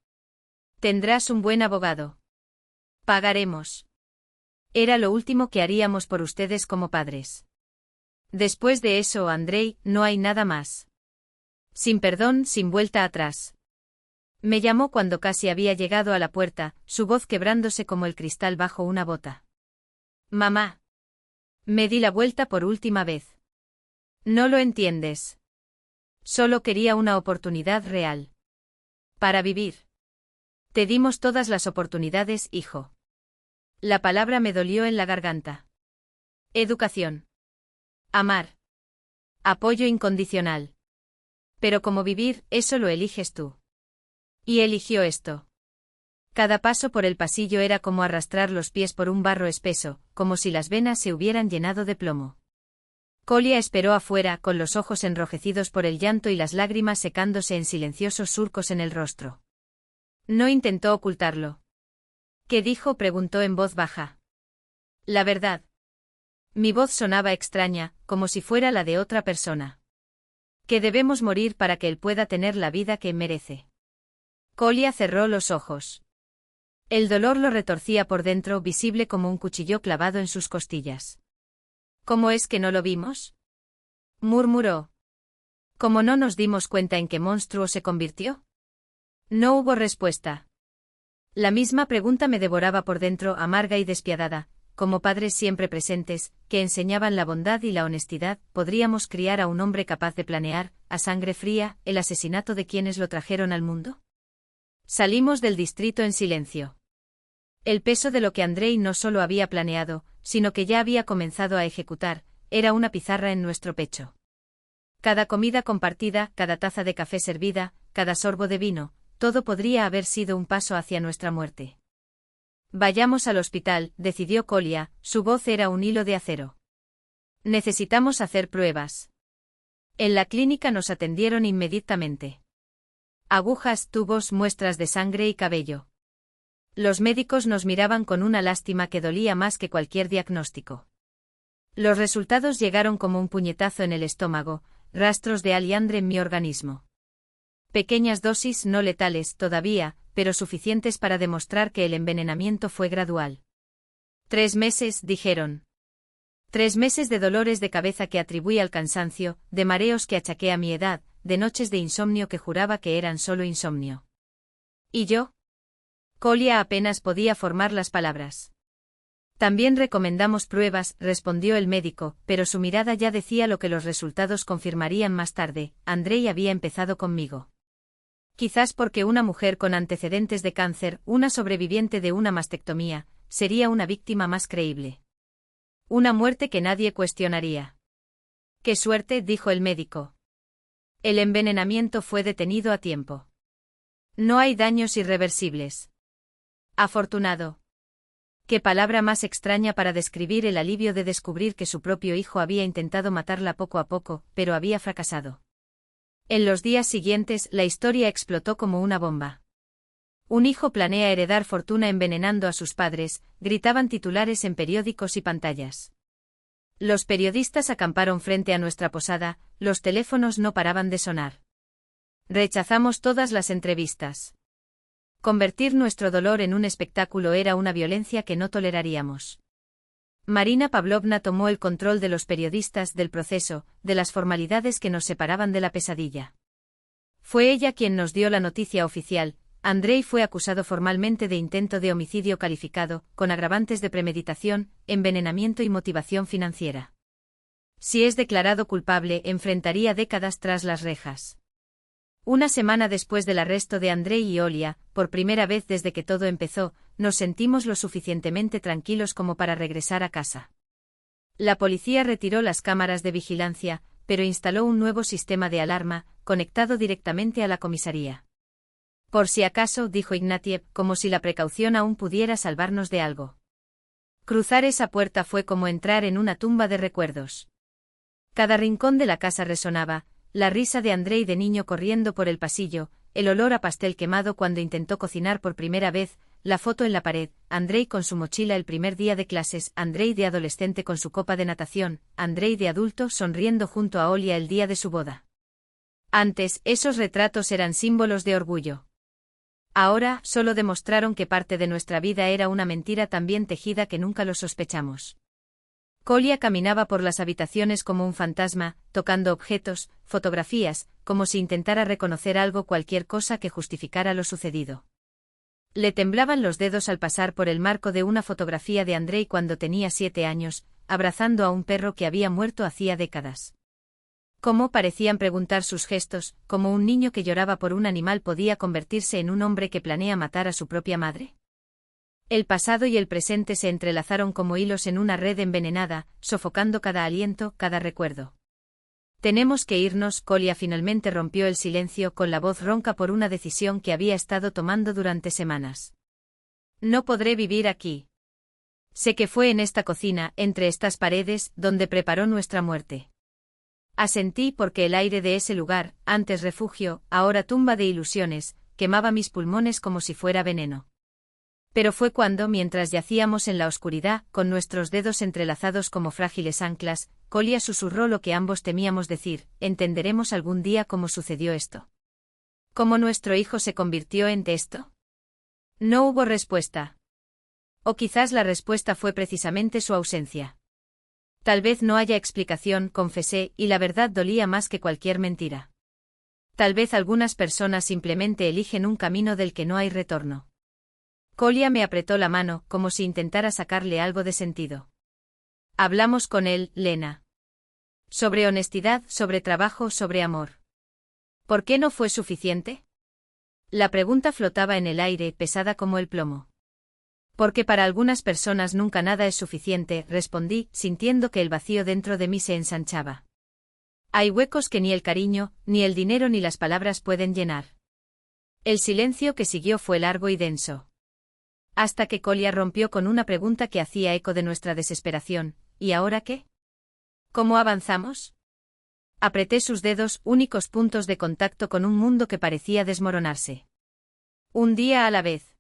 Tendrás un buen abogado. Pagaremos. Era lo último que haríamos por ustedes como padres. Después de eso, Andrei, no hay nada más. Sin perdón, sin vuelta atrás. Me llamó cuando casi había llegado a la puerta, su voz quebrándose como el cristal bajo una bota. Mamá. Me di la vuelta por última vez. No lo entiendes. Solo quería una oportunidad real. Para vivir. Te dimos todas las oportunidades, hijo. La palabra me dolió en la garganta. Educación. Amar. Apoyo incondicional. Pero como vivir, eso lo eliges tú. Y eligió esto. Cada paso por el pasillo era como arrastrar los pies por un barro espeso, como si las venas se hubieran llenado de plomo. Colia esperó afuera, con los ojos enrojecidos por el llanto y las lágrimas secándose en silenciosos surcos en el rostro. No intentó ocultarlo. ¿Qué dijo?, preguntó en voz baja. La verdad. Mi voz sonaba extraña, como si fuera la de otra persona. Que debemos morir para que él pueda tener la vida que merece. Colia cerró los ojos. El dolor lo retorcía por dentro, visible como un cuchillo clavado en sus costillas. ¿Cómo es que no lo vimos?, murmuró. ¿Cómo no nos dimos cuenta en qué monstruo se convirtió? No hubo respuesta. La misma pregunta me devoraba por dentro, amarga y despiadada. Como padres siempre presentes, que enseñaban la bondad y la honestidad, ¿podríamos criar a un hombre capaz de planear, a sangre fría, el asesinato de quienes lo trajeron al mundo? Salimos del distrito en silencio. El peso de lo que Andrei no solo había planeado, sino que ya había comenzado a ejecutar, era una pizarra en nuestro pecho. Cada comida compartida, cada taza de café servida, cada sorbo de vino, todo podría haber sido un paso hacia nuestra muerte. Vayamos al hospital, decidió Colia, su voz era un hilo de acero. Necesitamos hacer pruebas. En la clínica nos atendieron inmediatamente. Agujas, tubos, muestras de sangre y cabello. Los médicos nos miraban con una lástima que dolía más que cualquier diagnóstico. Los resultados llegaron como un puñetazo en el estómago, rastros de aliandre en mi organismo. Pequeñas dosis no letales todavía, pero suficientes para demostrar que el envenenamiento fue gradual. 3 meses, dijeron. 3 meses de dolores de cabeza que atribuí al cansancio, de mareos que achaqué a mi edad, de noches de insomnio que juraba que eran solo insomnio. ¿Y yo? Kolia apenas podía formar las palabras. También recomendamos pruebas, respondió el médico, pero su mirada ya decía lo que los resultados confirmarían más tarde. Andrei había empezado conmigo. Quizás porque una mujer con antecedentes de cáncer, una sobreviviente de una mastectomía, sería una víctima más creíble. Una muerte que nadie cuestionaría. ¡Qué suerte!, dijo el médico. El envenenamiento fue detenido a tiempo. No hay daños irreversibles. Afortunado. Qué palabra más extraña para describir el alivio de descubrir que su propio hijo había intentado matarla poco a poco, pero había fracasado. En los días siguientes, la historia explotó como una bomba. Un hijo planea heredar fortuna envenenando a sus padres, gritaban titulares en periódicos y pantallas. Los periodistas acamparon frente a nuestra posada, los teléfonos no paraban de sonar. Rechazamos todas las entrevistas. Convertir nuestro dolor en un espectáculo era una violencia que no toleraríamos. Marina Pavlovna tomó el control de los periodistas, del proceso, de las formalidades que nos separaban de la pesadilla. Fue ella quien nos dio la noticia oficial. Andrei fue acusado formalmente de intento de homicidio calificado, con agravantes de premeditación, envenenamiento y motivación financiera. Si es declarado culpable, enfrentaría décadas tras las rejas. Una semana después del arresto de Andrei y Olia, por primera vez desde que todo empezó, nos sentimos lo suficientemente tranquilos como para regresar a casa. La policía retiró las cámaras de vigilancia, pero instaló un nuevo sistema de alarma, conectado directamente a la comisaría. Por si acaso, dijo Ignatiev, como si la precaución aún pudiera salvarnos de algo. Cruzar esa puerta fue como entrar en una tumba de recuerdos. Cada rincón de la casa resonaba. La risa de Andrei de niño corriendo por el pasillo, el olor a pastel quemado cuando intentó cocinar por primera vez, la foto en la pared, Andrei con su mochila el primer día de clases, Andrei de adolescente con su copa de natación, Andrei de adulto sonriendo junto a Olia el día de su boda. Antes, esos retratos eran símbolos de orgullo. Ahora, solo demostraron que parte de nuestra vida era una mentira tan bien tejida que nunca lo sospechamos. Kolia caminaba por las habitaciones como un fantasma, tocando objetos, fotografías, como si intentara reconocer algo, cualquier cosa que justificara lo sucedido. Le temblaban los dedos al pasar por el marco de una fotografía de Andrei cuando tenía 7 años, abrazando a un perro que había muerto hacía décadas. ¿Cómo parecían preguntar sus gestos, como un niño que lloraba por un animal podía convertirse en un hombre que planea matar a su propia madre? El pasado y el presente se entrelazaron como hilos en una red envenenada, sofocando cada aliento, cada recuerdo. Tenemos que irnos, Kolia finalmente rompió el silencio con la voz ronca por una decisión que había estado tomando durante semanas. No podré vivir aquí. Sé que fue en esta cocina, entre estas paredes, donde preparó nuestra muerte. Asentí porque el aire de ese lugar, antes refugio, ahora tumba de ilusiones, quemaba mis pulmones como si fuera veneno. Pero fue cuando, mientras yacíamos en la oscuridad, con nuestros dedos entrelazados como frágiles anclas, Kolia susurró lo que ambos temíamos decir: ¿entenderemos algún día cómo sucedió esto? ¿Cómo nuestro hijo se convirtió en esto? No hubo respuesta. O quizás la respuesta fue precisamente su ausencia. Tal vez no haya explicación, confesé, y la verdad dolía más que cualquier mentira. Tal vez algunas personas simplemente eligen un camino del que no hay retorno. Kolia me apretó la mano, como si intentara sacarle algo de sentido. Hablamos con él, Lena. Sobre honestidad, sobre trabajo, sobre amor. ¿Por qué no fue suficiente? La pregunta flotaba en el aire, pesada como el plomo. Porque para algunas personas nunca nada es suficiente, respondí, sintiendo que el vacío dentro de mí se ensanchaba. Hay huecos que ni el cariño, ni el dinero ni las palabras pueden llenar. El silencio que siguió fue largo y denso. Hasta que Kolia rompió con una pregunta que hacía eco de nuestra desesperación: ¿y ahora qué? ¿Cómo avanzamos? Apreté sus dedos, únicos puntos de contacto con un mundo que parecía desmoronarse. Un día a la vez.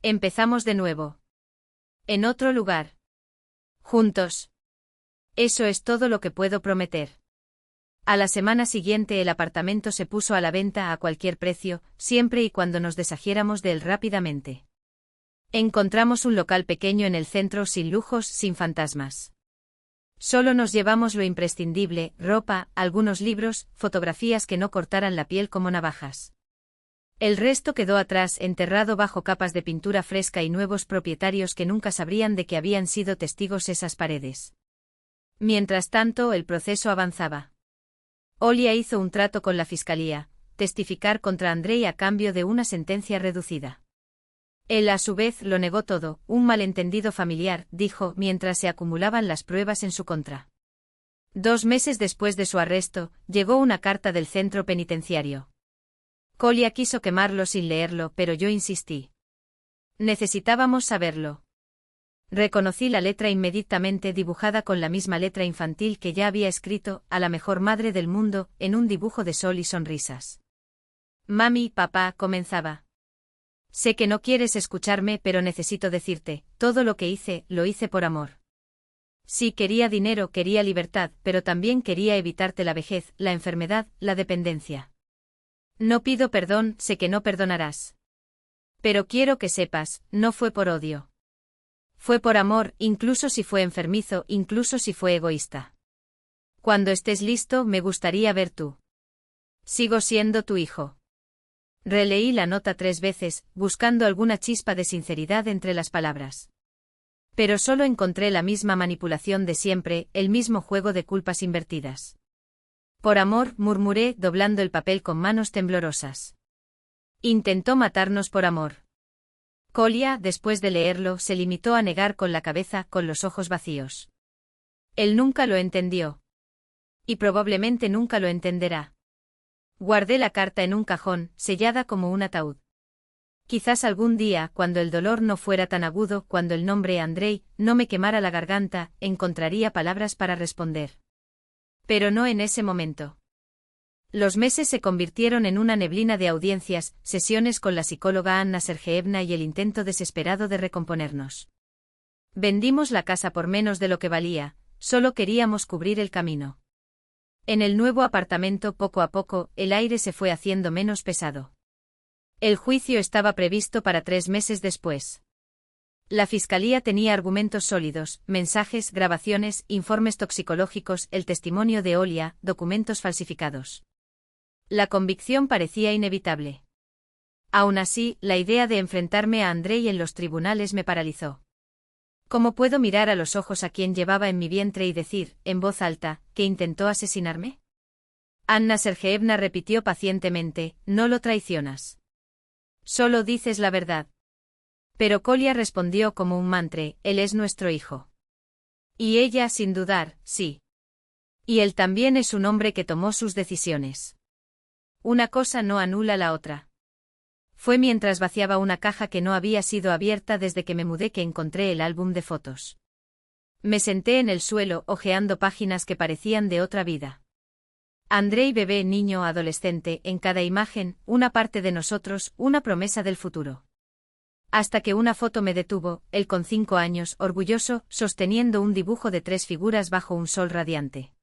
Empezamos de nuevo. En otro lugar. Juntos. Eso es todo lo que puedo prometer. A la semana siguiente el apartamento se puso a la venta a cualquier precio, siempre y cuando nos deshaciéramos de él rápidamente. Encontramos un local pequeño en el centro, sin lujos, sin fantasmas. Solo nos llevamos lo imprescindible: ropa, algunos libros, fotografías que no cortaran la piel como navajas. El resto quedó atrás, enterrado bajo capas de pintura fresca y nuevos propietarios que nunca sabrían de que habían sido testigos esas paredes. Mientras tanto, el proceso avanzaba. Olia hizo un trato con la fiscalía, testificar contra Andrei a cambio de una sentencia reducida. Él a su vez lo negó todo, un malentendido familiar, dijo, mientras se acumulaban las pruebas en su contra. 2 meses después de su arresto, llegó una carta del centro penitenciario. Kolia quiso quemarlo sin leerlo, pero yo insistí. Necesitábamos saberlo. Reconocí la letra inmediatamente, dibujada con la misma letra infantil que ya había escrito, a la mejor madre del mundo, en un dibujo de sol y sonrisas. Mami, papá, comenzaba. Sé que no quieres escucharme, pero necesito decirte, todo lo que hice, lo hice por amor. Sí, quería dinero, quería libertad, pero también quería evitarte la vejez, la enfermedad, la dependencia. No pido perdón, sé que no perdonarás. Pero quiero que sepas, no fue por odio. Fue por amor, incluso si fue enfermizo, incluso si fue egoísta. Cuando estés listo, me gustaría ver tú. Sigo siendo tu hijo. Releí la nota 3 veces, buscando alguna chispa de sinceridad entre las palabras. Pero solo encontré la misma manipulación de siempre, el mismo juego de culpas invertidas. Por amor, murmuré, doblando el papel con manos temblorosas. Intentó matarnos por amor. Kolia, después de leerlo, se limitó a negar con la cabeza, con los ojos vacíos. Él nunca lo entendió. Y probablemente nunca lo entenderá. Guardé la carta en un cajón, sellada como un ataúd. Quizás algún día, cuando el dolor no fuera tan agudo, cuando el nombre Andrei no me quemara la garganta, encontraría palabras para responder. Pero no en ese momento. Los meses se convirtieron en una neblina de audiencias, sesiones con la psicóloga Anna Sergeyevna y el intento desesperado de recomponernos. Vendimos la casa por menos de lo que valía, solo queríamos cubrir el camino. En el nuevo apartamento, poco a poco, el aire se fue haciendo menos pesado. El juicio estaba previsto para 3 meses después. La fiscalía tenía argumentos sólidos, mensajes, grabaciones, informes toxicológicos, el testimonio de Olia, documentos falsificados. La convicción parecía inevitable. Aún así, la idea de enfrentarme a Andrei en los tribunales me paralizó. ¿Cómo puedo mirar a los ojos a quien llevaba en mi vientre y decir, en voz alta, que intentó asesinarme? Anna Sergeyevna repitió pacientemente, no lo traicionas. Solo dices la verdad. Pero Kolia respondió como un mantra, él es nuestro hijo. Y ella, sin dudar, sí. Y él también es un hombre que tomó sus decisiones. Una cosa no anula la otra. Fue mientras vaciaba una caja que no había sido abierta desde que me mudé que encontré el álbum de fotos. Me senté en el suelo, hojeando páginas que parecían de otra vida. Andrei, bebé, niño, adolescente, en cada imagen, una parte de nosotros, una promesa del futuro. Hasta que una foto me detuvo, él con 5 años, orgulloso, sosteniendo un dibujo de 3 figuras bajo un sol radiante.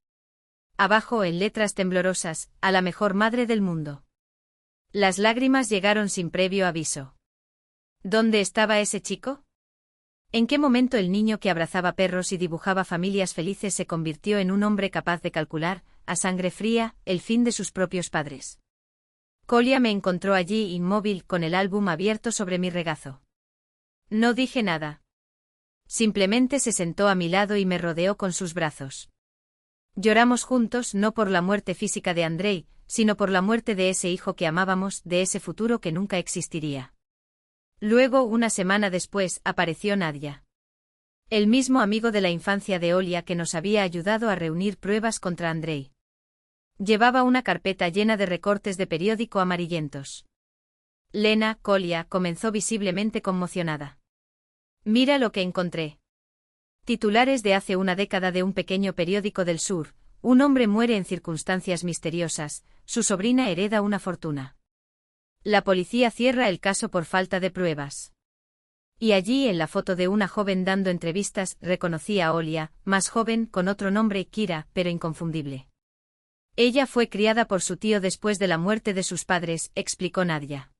Abajo, en letras temblorosas, a la mejor madre del mundo. Las lágrimas llegaron sin previo aviso. ¿Dónde estaba ese chico? ¿En qué momento el niño que abrazaba perros y dibujaba familias felices se convirtió en un hombre capaz de calcular, a sangre fría, el fin de sus propios padres? Kolia me encontró allí inmóvil, con el álbum abierto sobre mi regazo. No dije nada. Simplemente se sentó a mi lado y me rodeó con sus brazos. Lloramos juntos, no por la muerte física de Andrei, sino por la muerte de ese hijo que amábamos, de ese futuro que nunca existiría. Luego, una semana después, apareció Nadia. El mismo amigo de la infancia de Olia que nos había ayudado a reunir pruebas contra Andrei. Llevaba una carpeta llena de recortes de periódico amarillentos. Lena, Kolia, comenzó visiblemente conmocionada. Mira lo que encontré. Titulares de hace una década de un pequeño periódico del sur: un hombre muere en circunstancias misteriosas, su sobrina hereda una fortuna. La policía cierra el caso por falta de pruebas. Y allí, en la foto de una joven dando entrevistas, reconocí a Olia, más joven, con otro nombre, Kira, pero inconfundible. Ella fue criada por su tío después de la muerte de sus padres, explicó Nadia.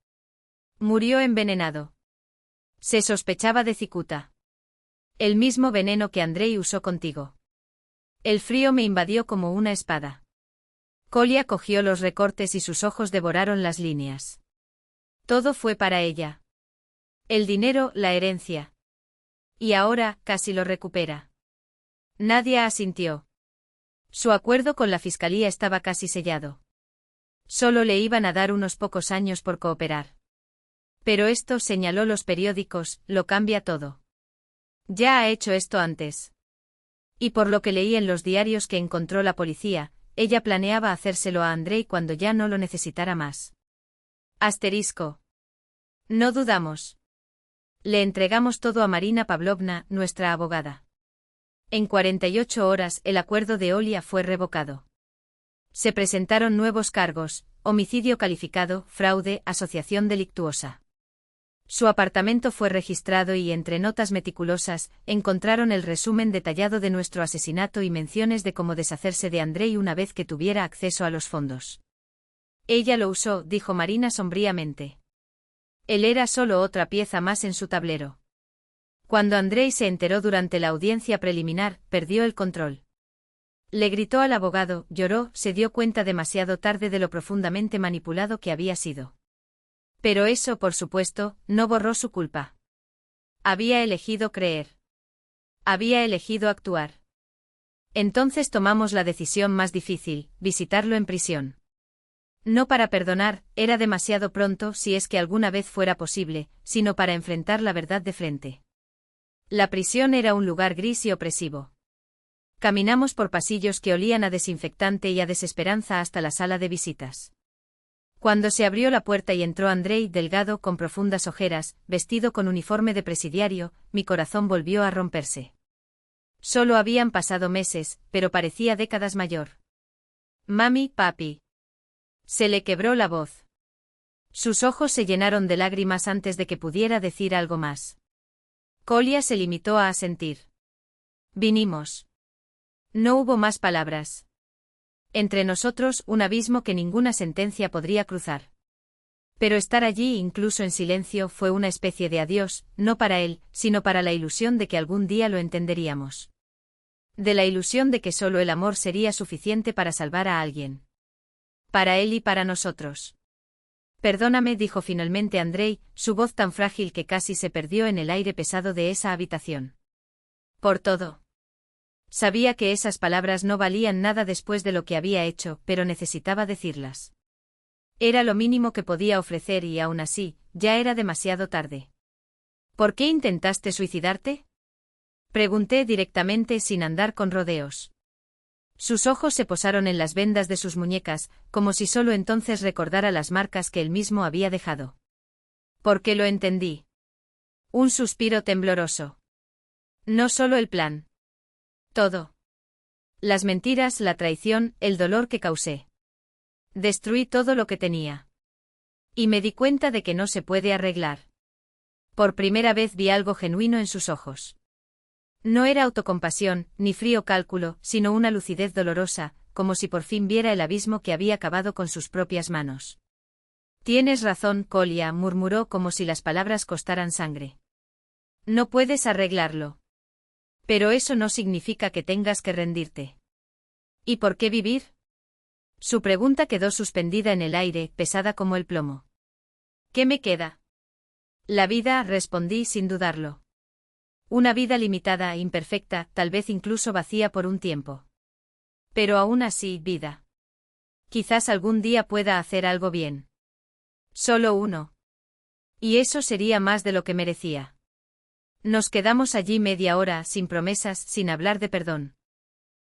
Murió envenenado. Se sospechaba de cicuta. El mismo veneno que Andrei usó contigo. El frío me invadió como una espada. Kolia cogió los recortes y sus ojos devoraron las líneas. Todo fue para ella. El dinero, la herencia. Y ahora, casi lo recupera. Nadia asintió. Su acuerdo con la fiscalía estaba casi sellado. Solo le iban a dar unos pocos años por cooperar. Pero esto, señaló los periódicos, lo cambia todo. Ya ha hecho esto antes. Y por lo que leí en los diarios que encontró la policía, ella planeaba hacérselo a Andrei cuando ya no lo necesitara más. Asterisco. No dudamos. Le entregamos todo a Marina Pavlovna, nuestra abogada. En 48 horas el acuerdo de Olia fue revocado. Se presentaron nuevos cargos: homicidio calificado, fraude, asociación delictuosa. Su apartamento fue registrado y, entre notas meticulosas, encontraron el resumen detallado de nuestro asesinato y menciones de cómo deshacerse de Andrei una vez que tuviera acceso a los fondos. Ella lo usó, dijo Marina sombríamente. Él era solo otra pieza más en su tablero. Cuando Andrei se enteró durante la audiencia preliminar, perdió el control. Le gritó al abogado, lloró, se dio cuenta demasiado tarde de lo profundamente manipulado que había sido. Pero eso, por supuesto, no borró su culpa. Había elegido creer. Había elegido actuar. Entonces tomamos la decisión más difícil: visitarlo en prisión. No para perdonar, era demasiado pronto si es que alguna vez fuera posible, sino para enfrentar la verdad de frente. La prisión era un lugar gris y opresivo. Caminamos por pasillos que olían a desinfectante y a desesperanza hasta la sala de visitas. Cuando se abrió la puerta y entró Andrei, delgado, con profundas ojeras, vestido con uniforme de presidiario, mi corazón volvió a romperse. Solo habían pasado meses, pero parecía décadas mayor. Mami, papi. Se le quebró la voz. Sus ojos se llenaron de lágrimas antes de que pudiera decir algo más. Kolia se limitó a asentir. Vinimos. No hubo más palabras. Entre nosotros, un abismo que ninguna sentencia podría cruzar. Pero estar allí, incluso en silencio, fue una especie de adiós, no para él, sino para la ilusión de que algún día lo entenderíamos. De la ilusión de que solo el amor sería suficiente para salvar a alguien. Para él y para nosotros. Perdóname, dijo finalmente Andrei, su voz tan frágil que casi se perdió en el aire pesado de esa habitación. Por todo. Sabía que esas palabras no valían nada después de lo que había hecho, pero necesitaba decirlas. Era lo mínimo que podía ofrecer y aún así, ya era demasiado tarde. ¿Por qué intentaste suicidarte? Pregunté directamente sin andar con rodeos. Sus ojos se posaron en las vendas de sus muñecas, como si solo entonces recordara las marcas que él mismo había dejado. Porque lo entendí. Un suspiro tembloroso. No solo el plan. Todo. Las mentiras, la traición, el dolor que causé. Destruí todo lo que tenía. Y me di cuenta de que no se puede arreglar. Por primera vez vi algo genuino en sus ojos. No era autocompasión, ni frío cálculo, sino una lucidez dolorosa, como si por fin viera el abismo que había cavado con sus propias manos. Tienes razón, Kolia, murmuró como si las palabras costaran sangre. No puedes arreglarlo. Pero eso no significa que tengas que rendirte. ¿Y por qué vivir? Su pregunta quedó suspendida en el aire, pesada como el plomo. ¿Qué me queda? La vida, respondí sin dudarlo. Una vida limitada, imperfecta, tal vez incluso vacía por un tiempo. Pero aún así, vida. Quizás algún día pueda hacer algo bien. Solo uno. Y eso sería más de lo que merecía. Nos quedamos allí media hora, sin promesas, sin hablar de perdón.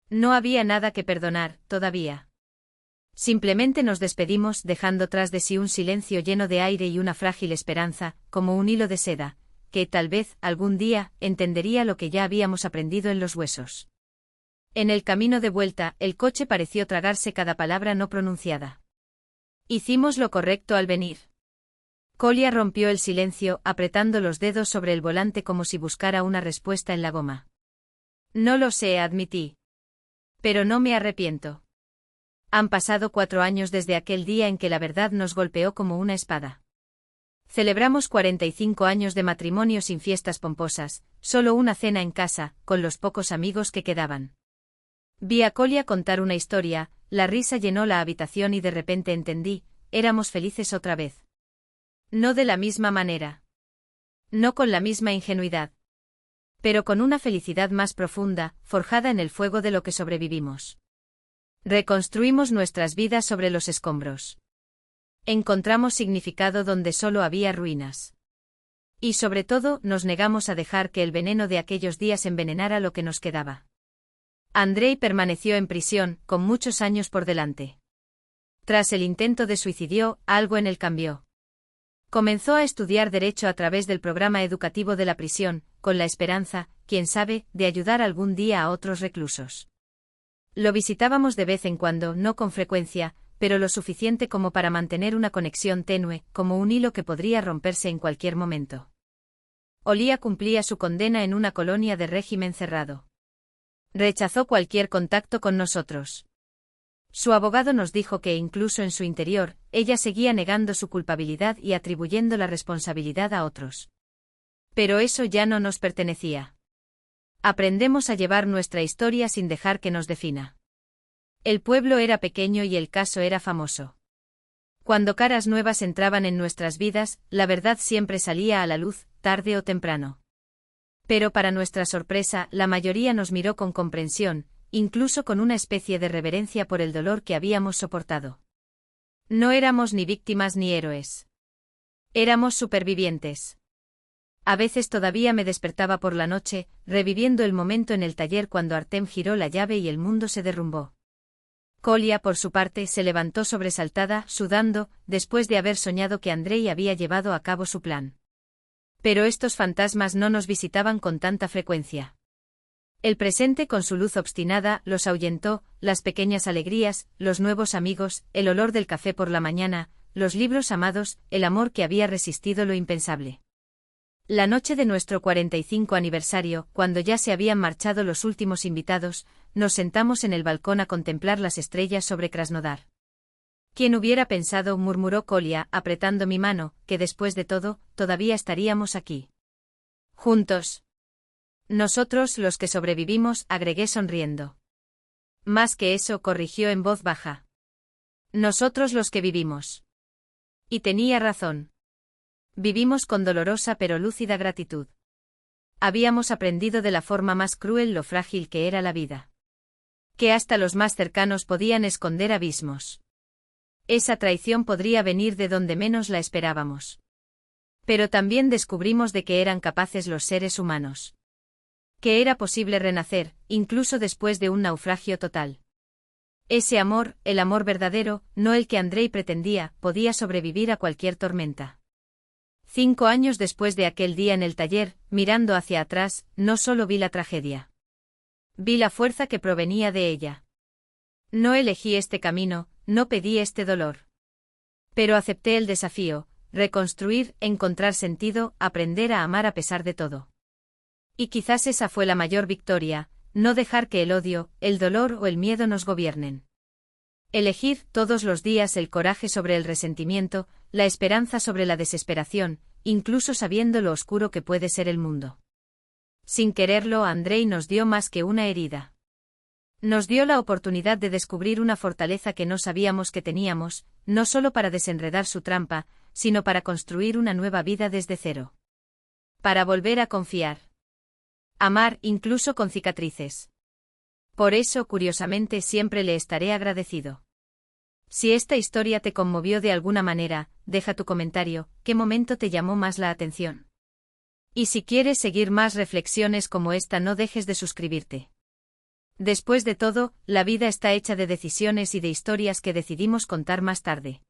No había nada que perdonar, todavía. Simplemente nos despedimos, dejando tras de sí un silencio lleno de aire y una frágil esperanza, como un hilo de seda, que tal vez, algún día, entendería lo que ya habíamos aprendido en los huesos. En el camino de vuelta, el coche pareció tragarse cada palabra no pronunciada. Hicimos lo correcto al venir. Kolia rompió el silencio, apretando los dedos sobre el volante como si buscara una respuesta en la goma. No lo sé, admití. Pero no me arrepiento. Han pasado 4 años desde aquel día en que la verdad nos golpeó como una espada. Celebramos 45 años de matrimonio sin fiestas pomposas, solo una cena en casa, con los pocos amigos que quedaban. Vi a Kolia contar una historia, la risa llenó la habitación y de repente entendí, éramos felices otra vez. No de la misma manera. No con la misma ingenuidad. Pero con una felicidad más profunda, forjada en el fuego de lo que sobrevivimos. Reconstruimos nuestras vidas sobre los escombros. Encontramos significado donde solo había ruinas. Y sobre todo, nos negamos a dejar que el veneno de aquellos días envenenara lo que nos quedaba. Andrei permaneció en prisión, con muchos años por delante. Tras el intento de suicidio, algo en él cambió. Comenzó a estudiar Derecho a través del programa educativo de la prisión, con la esperanza, quién sabe, de ayudar algún día a otros reclusos. Lo visitábamos de vez en cuando, no con frecuencia, pero lo suficiente como para mantener una conexión tenue, como un hilo que podría romperse en cualquier momento. Olía cumplía su condena en una colonia de régimen cerrado. Rechazó cualquier contacto con nosotros. Su abogado nos dijo que incluso en su interior, ella seguía negando su culpabilidad y atribuyendo la responsabilidad a otros. Pero eso ya no nos pertenecía. Aprendemos a llevar nuestra historia sin dejar que nos defina. El pueblo era pequeño y el caso era famoso. Cuando caras nuevas entraban en nuestras vidas, la verdad siempre salía a la luz, tarde o temprano. Pero para nuestra sorpresa, la mayoría nos miró con comprensión, incluso con una especie de reverencia por el dolor que habíamos soportado. No éramos ni víctimas ni héroes. Éramos supervivientes. A veces todavía me despertaba por la noche, reviviendo el momento en el taller cuando Artem giró la llave y el mundo se derrumbó. Kolia, por su parte, se levantó sobresaltada, sudando, después de haber soñado que Andrei había llevado a cabo su plan. Pero estos fantasmas no nos visitaban con tanta frecuencia. El presente con su luz obstinada los ahuyentó, las pequeñas alegrías, los nuevos amigos, el olor del café por la mañana, los libros amados, el amor que había resistido lo impensable. La noche de nuestro 45 aniversario, cuando ya se habían marchado los últimos invitados, nos sentamos en el balcón a contemplar las estrellas sobre Krasnodar. ¿Quién hubiera pensado?, murmuró Kolia, apretando mi mano, que después de todo, todavía estaríamos aquí. Juntos. Nosotros los que sobrevivimos, agregué sonriendo. Más que eso, corrigió en voz baja. Nosotros los que vivimos. Y tenía razón. Vivimos con dolorosa pero lúcida gratitud. Habíamos aprendido de la forma más cruel lo frágil que era la vida. Que hasta los más cercanos podían esconder abismos. Esa traición podría venir de donde menos la esperábamos. Pero también descubrimos de qué eran capaces los seres humanos. Que era posible renacer, incluso después de un naufragio total. Ese amor, el amor verdadero, no el que Andrei pretendía, podía sobrevivir a cualquier tormenta. 5 años después de aquel día en el taller, mirando hacia atrás, no solo vi la tragedia. Vi la fuerza que provenía de ella. No elegí este camino, no pedí este dolor. Pero acepté el desafío, reconstruir, encontrar sentido, aprender a amar a pesar de todo. Y quizás esa fue la mayor victoria, no dejar que el odio, el dolor o el miedo nos gobiernen. Elegir todos los días el coraje sobre el resentimiento, la esperanza sobre la desesperación, incluso sabiendo lo oscuro que puede ser el mundo. Sin quererlo, Andrei nos dio más que una herida. Nos dio la oportunidad de descubrir una fortaleza que no sabíamos que teníamos, no solo para desenredar su trampa, sino para construir una nueva vida desde cero. Para volver a confiar. Amar, incluso con cicatrices. Por eso, curiosamente, siempre le estaré agradecido. Si esta historia te conmovió de alguna manera, deja tu comentario, ¿qué momento te llamó más la atención? Y si quieres seguir más reflexiones como esta, no dejes de suscribirte. Después de todo, la vida está hecha de decisiones y de historias que decidimos contar más tarde.